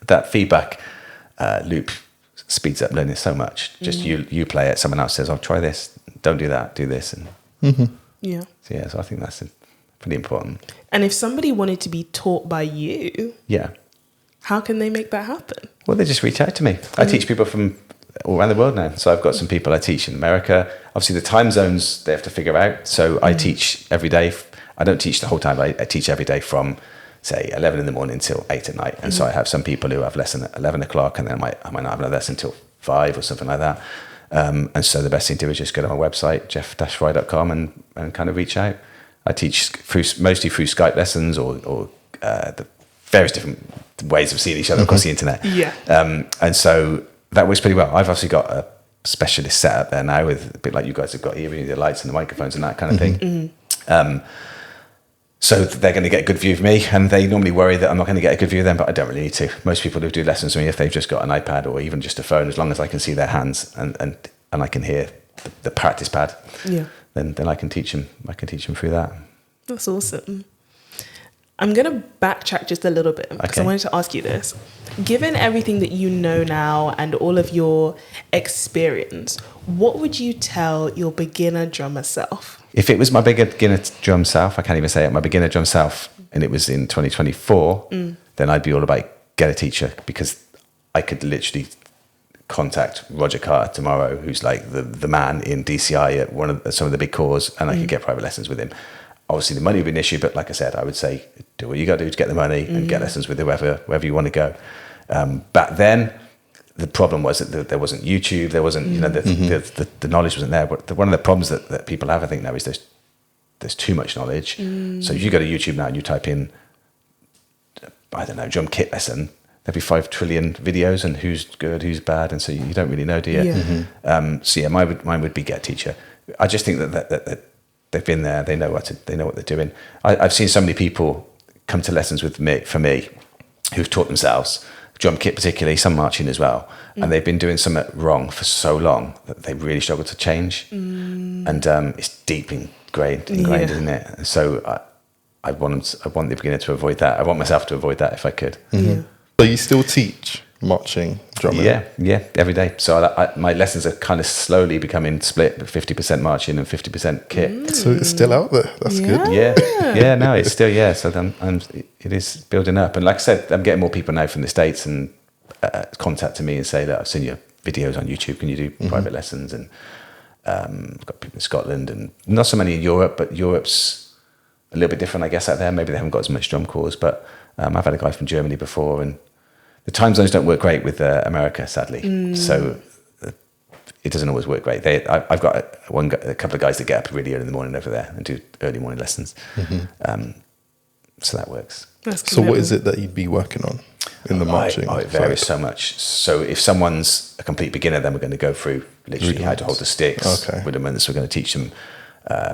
That feedback loop speeds up learning so much. Just you play it, someone else says, "Oh, try this. Don't do that. Do this." And so I think that's pretty important. And if somebody wanted to be taught by you, how can they make that happen? Well, they just reach out to me. I teach people from all around the world now. So I've got some people I teach in America. Obviously, the time zones they have to figure out. So I teach every day. I don't teach the whole time. I teach every day from, say, 11 in the morning till 8 at night. And so I have some people who have lesson at 11 o'clock, and then I might not have another lesson until 5 or something like that. And so the best thing to do is just go to my website, geoff-fry.com, and kind of reach out. I teach mostly through Skype lessons or the various different ways of seeing each other across the internet. And so that works pretty well. I've obviously got a specialist setup there now, with a bit like you guys have got here, with the lights and the microphones and that kind of thing. So they're going to get a good view of me, and they normally worry that I'm not going to get a good view of them, but I don't really need to. Most people who do lessons with me, if they've just got an iPad or even just a phone, as long as I can see their hands and I can hear the practice pad, then I can teach them. I can teach them through that. That's awesome. I'm going to backtrack just a little bit because I wanted to ask you this. Given everything that you know now and all of your experience, what would you tell your beginner drummer self? If it was my beginner drum self, I can't even say it, my beginner drum self, and it was in 2024, then I'd be all about get a teacher, because I could literally contact Roger Carter tomorrow, who's like the man in DCI at some of the big corps, and I could get private lessons with him. Obviously, the money would be an issue, but like I said, I would say, do what you got to do to get the money and get lessons with wherever you want to go. Back then, the problem was that there wasn't YouTube, there wasn't, the knowledge wasn't there. But one of the problems that people have, I think, now is there's too much knowledge. So if you go to YouTube now and you type in, I don't know, drum kit lesson, there'll be 5 trillion videos and who's good, who's bad, and so you don't really know, do you? Mine would be get a teacher. I just think that they've been there, they know what they're doing. I've seen so many people come to lessons for me, who've taught themselves, drum kit particularly, some marching as well, and they've been doing something wrong for so long that they really struggle to change. And it's deep ingrained, isn't it? And so I want the beginner to avoid that. I want myself to avoid that if I could. So you still teach marching, drumming? Yeah, every day. So my lessons are kind of slowly becoming split, 50% marching and 50% kit. So it's still out there. That's good. Yeah. No, it's still So it is building up. And like I said, I'm getting more people now from the States and contacting me and say, look, I've seen your videos on YouTube. Can you do private lessons? And I've got people in Scotland and not so many in Europe, but Europe's a little bit different, I guess, out there. Maybe they haven't got as much drum corps, but I've had a guy from Germany before, and the time zones don't work great with America, sadly. So it doesn't always work great. I've got a couple of guys that get up really early in the morning over there and do early morning lessons. So that works. So what is it that you'd be working on in the marching? It varies so much. So if someone's a complete beginner, then we're going to go through literally how to hold the sticks, rudiments. We're going to teach them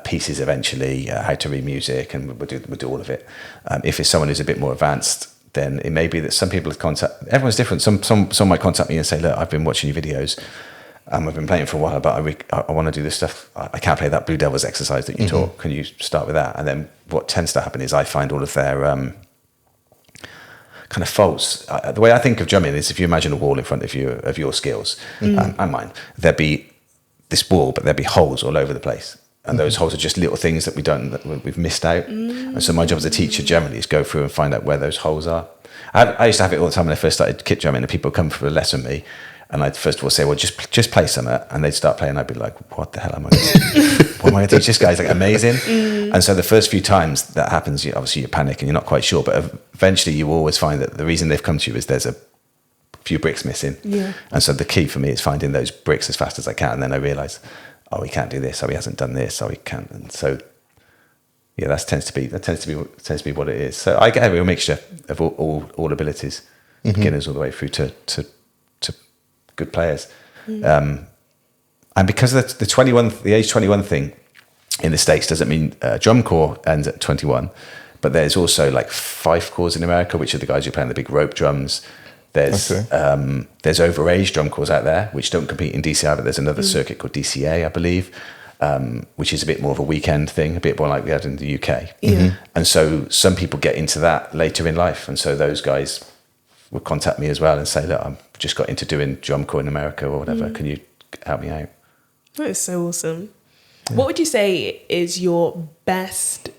pieces eventually, how to read music, and we'll do all of it. If it's someone who's a bit more advanced, then it may be that some people everyone's different. Some might contact me and say, look, I've been watching your videos, I've been playing for a while, but I want to do this stuff. I can't play that BlueDevils exercise that you taught. Can you start with that? And then what tends to happen is I find all of their kind of faults. The way I think of drumming is, if you imagine a wall in front of you of your skills and mine, there'd be this wall, but there'd be holes all over the place. And those holes are just little things that we've missed out. And so my job as a teacher generally is go through and find out where those holes are. I used to have it all the time when I first started kit drumming, and people come for a lesson with me, and I'd first of all say, well, just play something, and they'd start playing, and I'd be like, what the hell am I going to do? What am I going to teach this guy? He's like amazing. And so the first few times that happens, obviously you panic and you're not quite sure, but eventually you always find that the reason they've come to you is there's a few bricks missing. And so the key for me is finding those bricks as fast as I can, and then I realise, oh, he can't do this, oh, he hasn't done this, oh, he can't. And so that tends to be what it is. So I get a real mixture of all abilities, beginners all the way through to good players. And because of the age 21 thing in the States doesn't mean drum corps ends at 21, but there's also like 5 corps in America, which are the guys who play on the big rope drums. There's overage drum corps out there which don't compete in DCI, but there's another circuit called DCA, I believe, which is a bit more of a weekend thing, a bit more like we had in the UK. And so some people get into that later in life, and so those guys would contact me as well and say, look, I've just got into doing drum corps in America or whatever. Can you help me out? That is so awesome. Yeah. What would you say is your best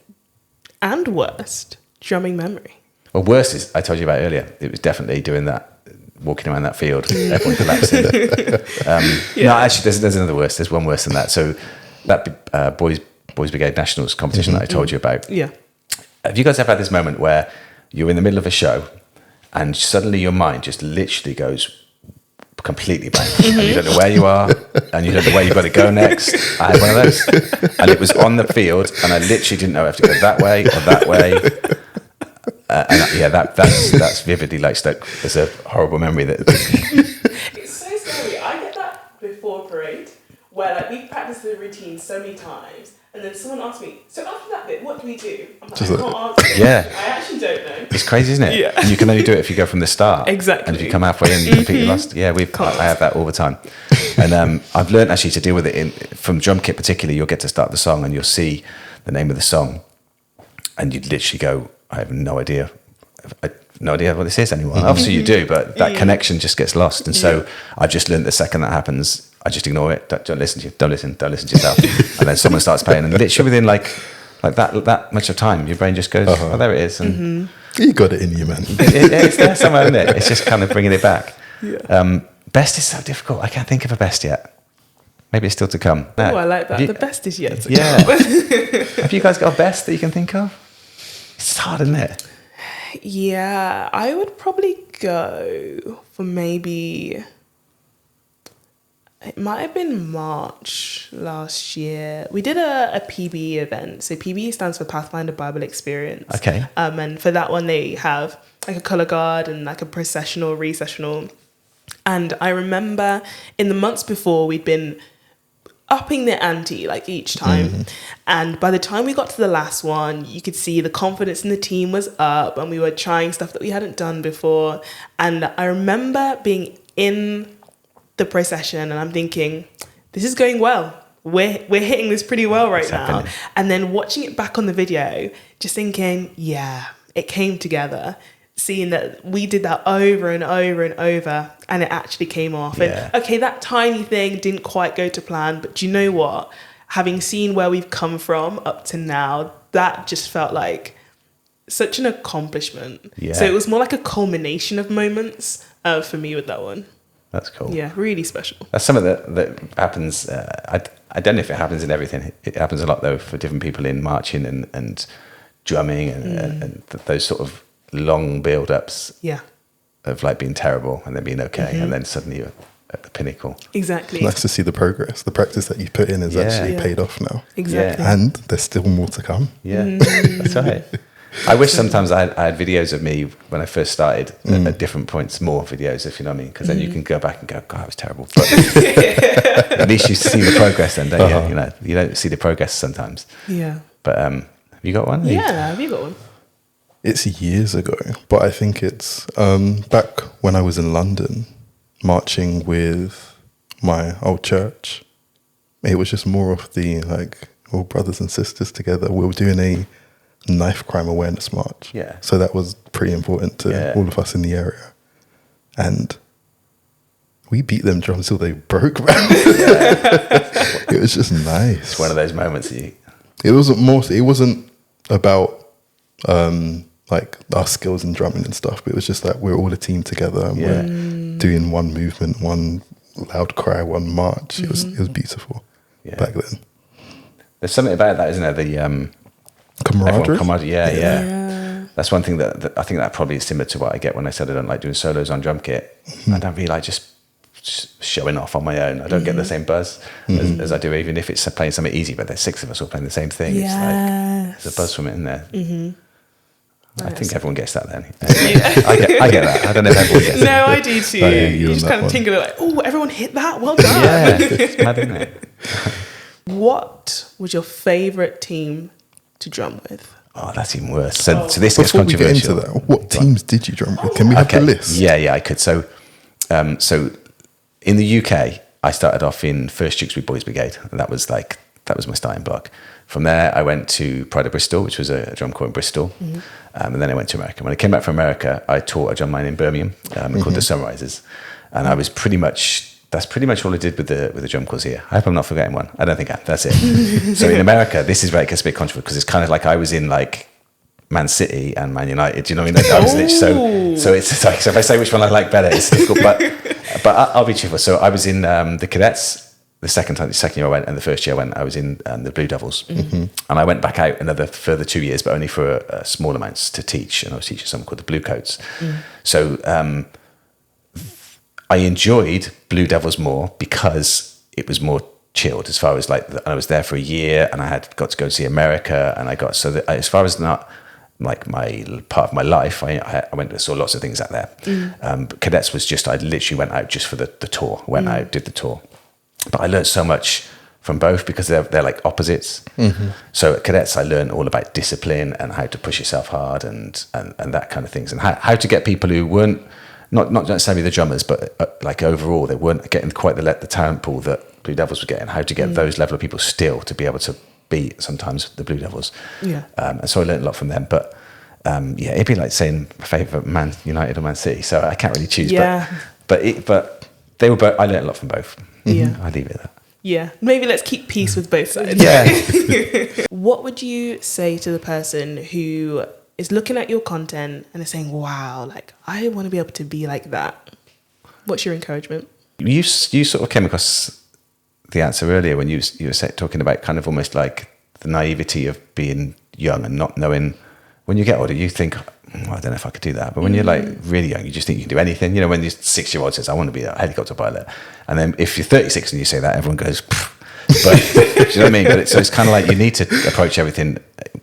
and worst drumming memory? Well, worst is, I told you about earlier, it was definitely doing that, walking around that field, everyone collapsing. No, actually, there's another worse. There's one worse than that. So that Boys Brigade Nationals competition that I told you about. Yeah. Have you guys ever had this moment where you're in the middle of a show and suddenly your mind just literally goes completely blank and you don't know where you are and you don't know where you've got to go next? I had one of those. And it was on the field and I literally didn't know if to go that way or that way. That's vividly like stuck as a horrible memory. It's so scary. I get that before parade, where like we practice the routine so many times, and then someone asks me, "So after that bit, what do we do?" I'm like, I can't answer. Yeah, I actually don't know. It's crazy, isn't it? Yeah. And you can only do it if you go from the start. Exactly. And if you come halfway in, you're completely lost. Yeah, I have that all the time. And I've learned actually to deal with it from drum kit particularly. You'll get to start the song and you'll see the name of the song, and you'd literally go, I have no idea. I have no idea what this is anymore. Obviously you do, but that connection just gets lost. And so I've just learned the second that happens, I just ignore it. Don't listen to yourself. And then someone starts playing, and literally within like that much of time, your brain just goes, oh, there it is. And you got it in you, man. It's there somewhere, isn't it? It's just kind of bringing it back. Yeah. Best is so difficult. I can't think of a best yet. Maybe it's still to come. No. Oh, I like that. The best is yet to come. Have you guys got a best that you can think of? It's hard, isn't it? Yeah, I would probably go for maybe, it might have been March last year. We did a PBE event. So PBE stands for Pathfinder Bible Experience. Okay. And for that one, they have like a colour guard and like a processional, recessional. And I remember in the months before, we'd been upping the ante like each time. And by the time we got to the last one, you could see the confidence in the team was up and we were trying stuff that we hadn't done before. And I remember being in the procession and I'm thinking, this is going well. We're hitting this pretty well right now. Happening. And then watching it back on the video, just thinking, yeah, it came together. Seeing that we did that over and over and over and it actually came off. Yeah. And okay, that tiny thing didn't quite go to plan, but do you know what? Having seen where we've come from up to now, that just felt like such an accomplishment. Yeah. So it was more like a culmination of moments for me with that one. That's cool. Yeah, really special. That's something that happens. I don't know if it happens in everything. It happens a lot though for different people in marching and drumming and those sort of long build-ups of like being terrible and then being okay and then suddenly you're at the pinnacle. Exactly. It's nice to see the progress. The practice that you put in is actually paid off now. Exactly. And there's still more to come. Yeah, that's right. I wish sometimes I had videos of me when I first started at different points, more videos, if you know what I mean, because then you can go back and go, God, I was terrible. But at least you see the progress then, don't you? You know, you don't see the progress sometimes. Yeah. But have you got one? Yeah, have you got one? It's years ago, but I think it's back when I was in London marching with my old church. It was just more of the like all brothers and sisters together. We were doing a knife crime awareness march. Yeah. So that was pretty important to all of us in the area. And we beat them drums till they broke, man. It was just nice. It's one of those moments it wasn't about like our skills in drumming and stuff, but it was just that we're all a team together and we're doing one movement, one loud cry, one march. It was beautiful back then. There's something about that, isn't there? The camaraderie. Yeah. That's one thing that I think that probably is similar to what I get when I said I don't like doing solos on drum kit. I don't really like just showing off on my own. I don't get the same buzz as I do, even if it's playing something easy, but there's 6 of us all playing the same thing. It's like there's a buzz from it in there. I think everyone gets that then. I get that. I don't know if everyone gets it. No, I do too. You just kind of tingle like, oh, everyone hit that. Well done. Yeah, it's mad, isn't it? What was your favourite team to drum with? Oh, that's even worse. So this is Before we get controversial. into that, what teams did you drum with? Can we have the list? Yeah, I could. So in the UK, I started off in First Tewkesbury Boys Brigade, and that was like was my starting block. From there, I went to Pride of Bristol, which was a drum corps in Bristol. And then I went to America. When I came back from America, I taught a drum line in Birmingham called the Sunrisers. And I was that's pretty much all I did with the drum corps here. I hope I'm not forgetting one. I don't think I am. That's it. So in America, this is where it gets a bit controversial because it's kind of like I was in like Man City and Man United. Do you know what I mean? I was literally, so it's like, so if I say which one I like better, it's difficult. But I'll be truthful. So I was in the cadets. The second year I went, and the first year I went, I was in the BlueDevils. And I went back out another further 2 years, but only for small amounts to teach. And I was teaching something called the Blue Coats. So I enjoyed BlueDevils more because it was more chilled as far as like, I was there for a year and I got to go see America, and I got, so that as far as not like my part of my life, I went and saw lots of things out there. But cadets was just, I literally went out just for the tour, went out, did the tour. But I learned so much from both because they're like opposites. So at cadets, I learned all about discipline and how to push yourself hard and that kind of things, and how to get people who weren't not necessarily the drummers, but like overall they weren't getting quite the talent pool that BlueDevils were getting. How to get those level of people still to be able to beat sometimes the BlueDevils. And so I learned a lot from them. But it'd be like saying my favourite Man United or Man City. So I can't really choose. But they were both. I learned a lot from both. I leave it at that. Yeah, maybe let's keep peace with both sides. What would you say to the person who is looking at your content and is saying, wow, like I want to be able to be like that? What's your encouragement? You sort of came across the answer earlier when you were talking about kind of almost like the naivety of being young and not knowing. When you get older, you think, I don't know if I could do that. But when you're like really young, you just think you can do anything. You know, when your 6-year-old says, I want to be a helicopter pilot. And then if you're 36 and you say that, everyone goes, pfft. But do you know what I mean? But it's kind of like you need to approach everything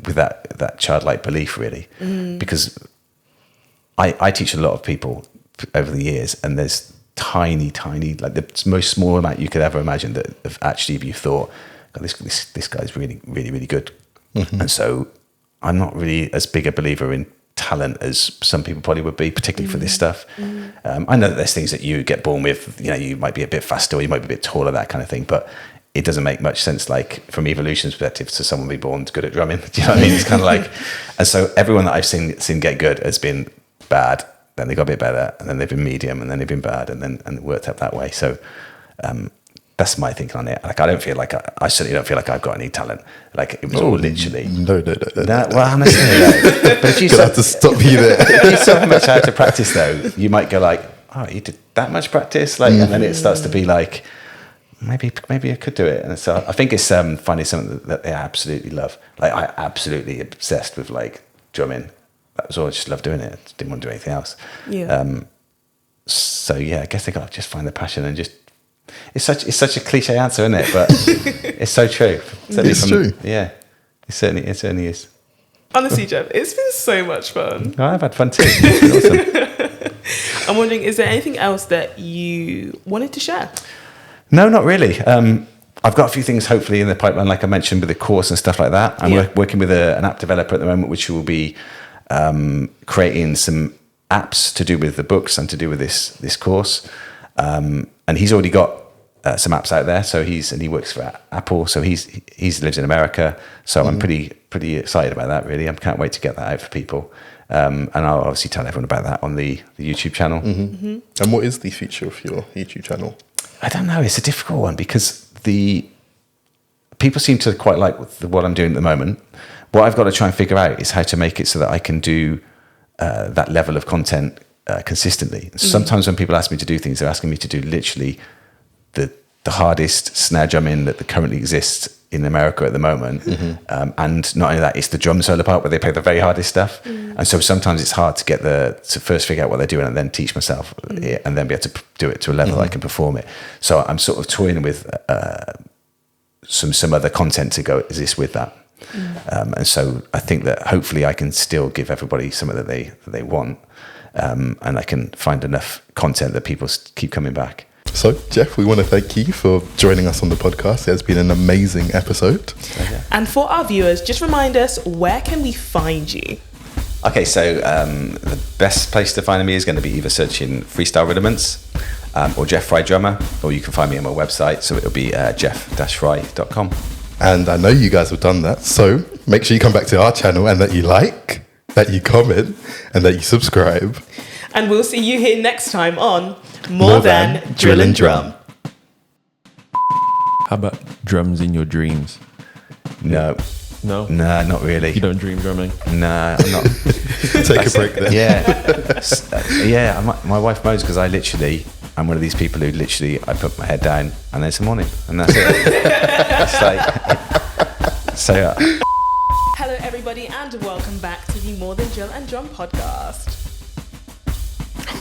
with that childlike belief, really. Because I teach a lot of people over the years, and there's tiny, like the most small amount you could ever imagine that of actually if you thought, God, this guy's really, really, really good. And so I'm not really as big a believer in talent as some people probably would be, particularly for this stuff. I know that there's things that you get born with, you know, you might be a bit faster or you might be a bit taller, that kind of thing, but it doesn't make much sense, like from evolution's perspective, to someone be born good at drumming. Do you know what I mean? It's kind of like, and so everyone that I've seen get good has been bad, then they got a bit better, and then they've been medium, and then they've been bad, and it worked out that way. So that's my thinking on it. Like, I don't feel like I certainly don't feel like I've got any talent. Like, it was all literally. No. Well, honestly, but if you have to stop you there. If you so much how to practice, though, you might go like, oh, you did that much practice, like, and then it starts to be like, maybe I could do it. And so I think it's finding something that they absolutely love. Like, I absolutely obsessed with like drumming. That was all. I just loved doing it. Didn't want to do anything else. So I guess they got to just find the passion and just. It's such a cliche answer, isn't it? But it's so true. It's true. Yeah, it certainly is. Honestly, Geoff, it's been so much fun. I've had fun too. It's been awesome. I'm wondering, is there anything else that you wanted to share? No, not really. I've got a few things hopefully in the pipeline, like I mentioned, with the course and stuff like that. I'm working with an app developer at the moment, which will be creating some apps to do with the books and to do with this course. And he's already got some apps out there. So he works for Apple. So he lives in America. So I'm pretty excited about that. Really, I can't wait to get that out for people. And I'll obviously tell everyone about that on the YouTube channel. And what is the feature of your YouTube channel? I don't know. It's a difficult one because the people seem to quite like what I'm doing at the moment. What I've got to try and figure out is how to make it so that I can do that level of content consistently. Sometimes when people ask me to do things, they're asking me to do literally the hardest snare drumming that currently exists in America at the moment. And not only that, it's the drum solo part where they play the very hardest stuff. And so sometimes it's hard to get to first figure out what they're doing and then teach myself it and then be able to do it to a level I can perform it. So I'm sort of toying with some other content to go exist with that. And so I think that hopefully I can still give everybody something that they want. And I can find enough content that people keep coming back. So, Geoff, we want to thank you for joining us on the podcast. It has been an amazing episode. And for our viewers, just remind us, where can we find you? Okay, so the best place to find me is going to be either searching Freestyle Rudiments or Geoff Fry Drummer, or you can find me on my website. So it'll be geoff-fry.com. And I know you guys have done that. So make sure you come back to our channel and that you like, that you comment, and that you subscribe. And we'll see you here next time on More Than Drill and Drum. How about drums in your dreams? No. No? No, not really. You don't dream drumming? No, I'm not. Take a break there. Yeah. My wife knows because I'm one of these people who literally, I put my head down and there's the morning and that's it. It's like, so. Hello everybody and welcome back to the More Than Drill and Drum podcast.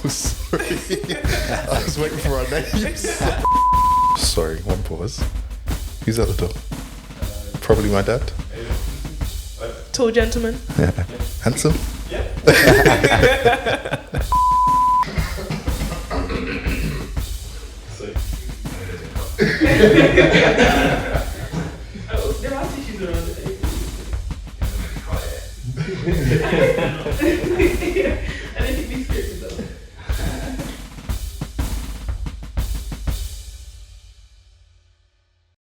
Oh, sorry. I was waiting for our names. Sorry, one pause. Who's at the door? Probably my dad. Tall gentleman. Yeah. Handsome? Yeah. There are tissues around it. And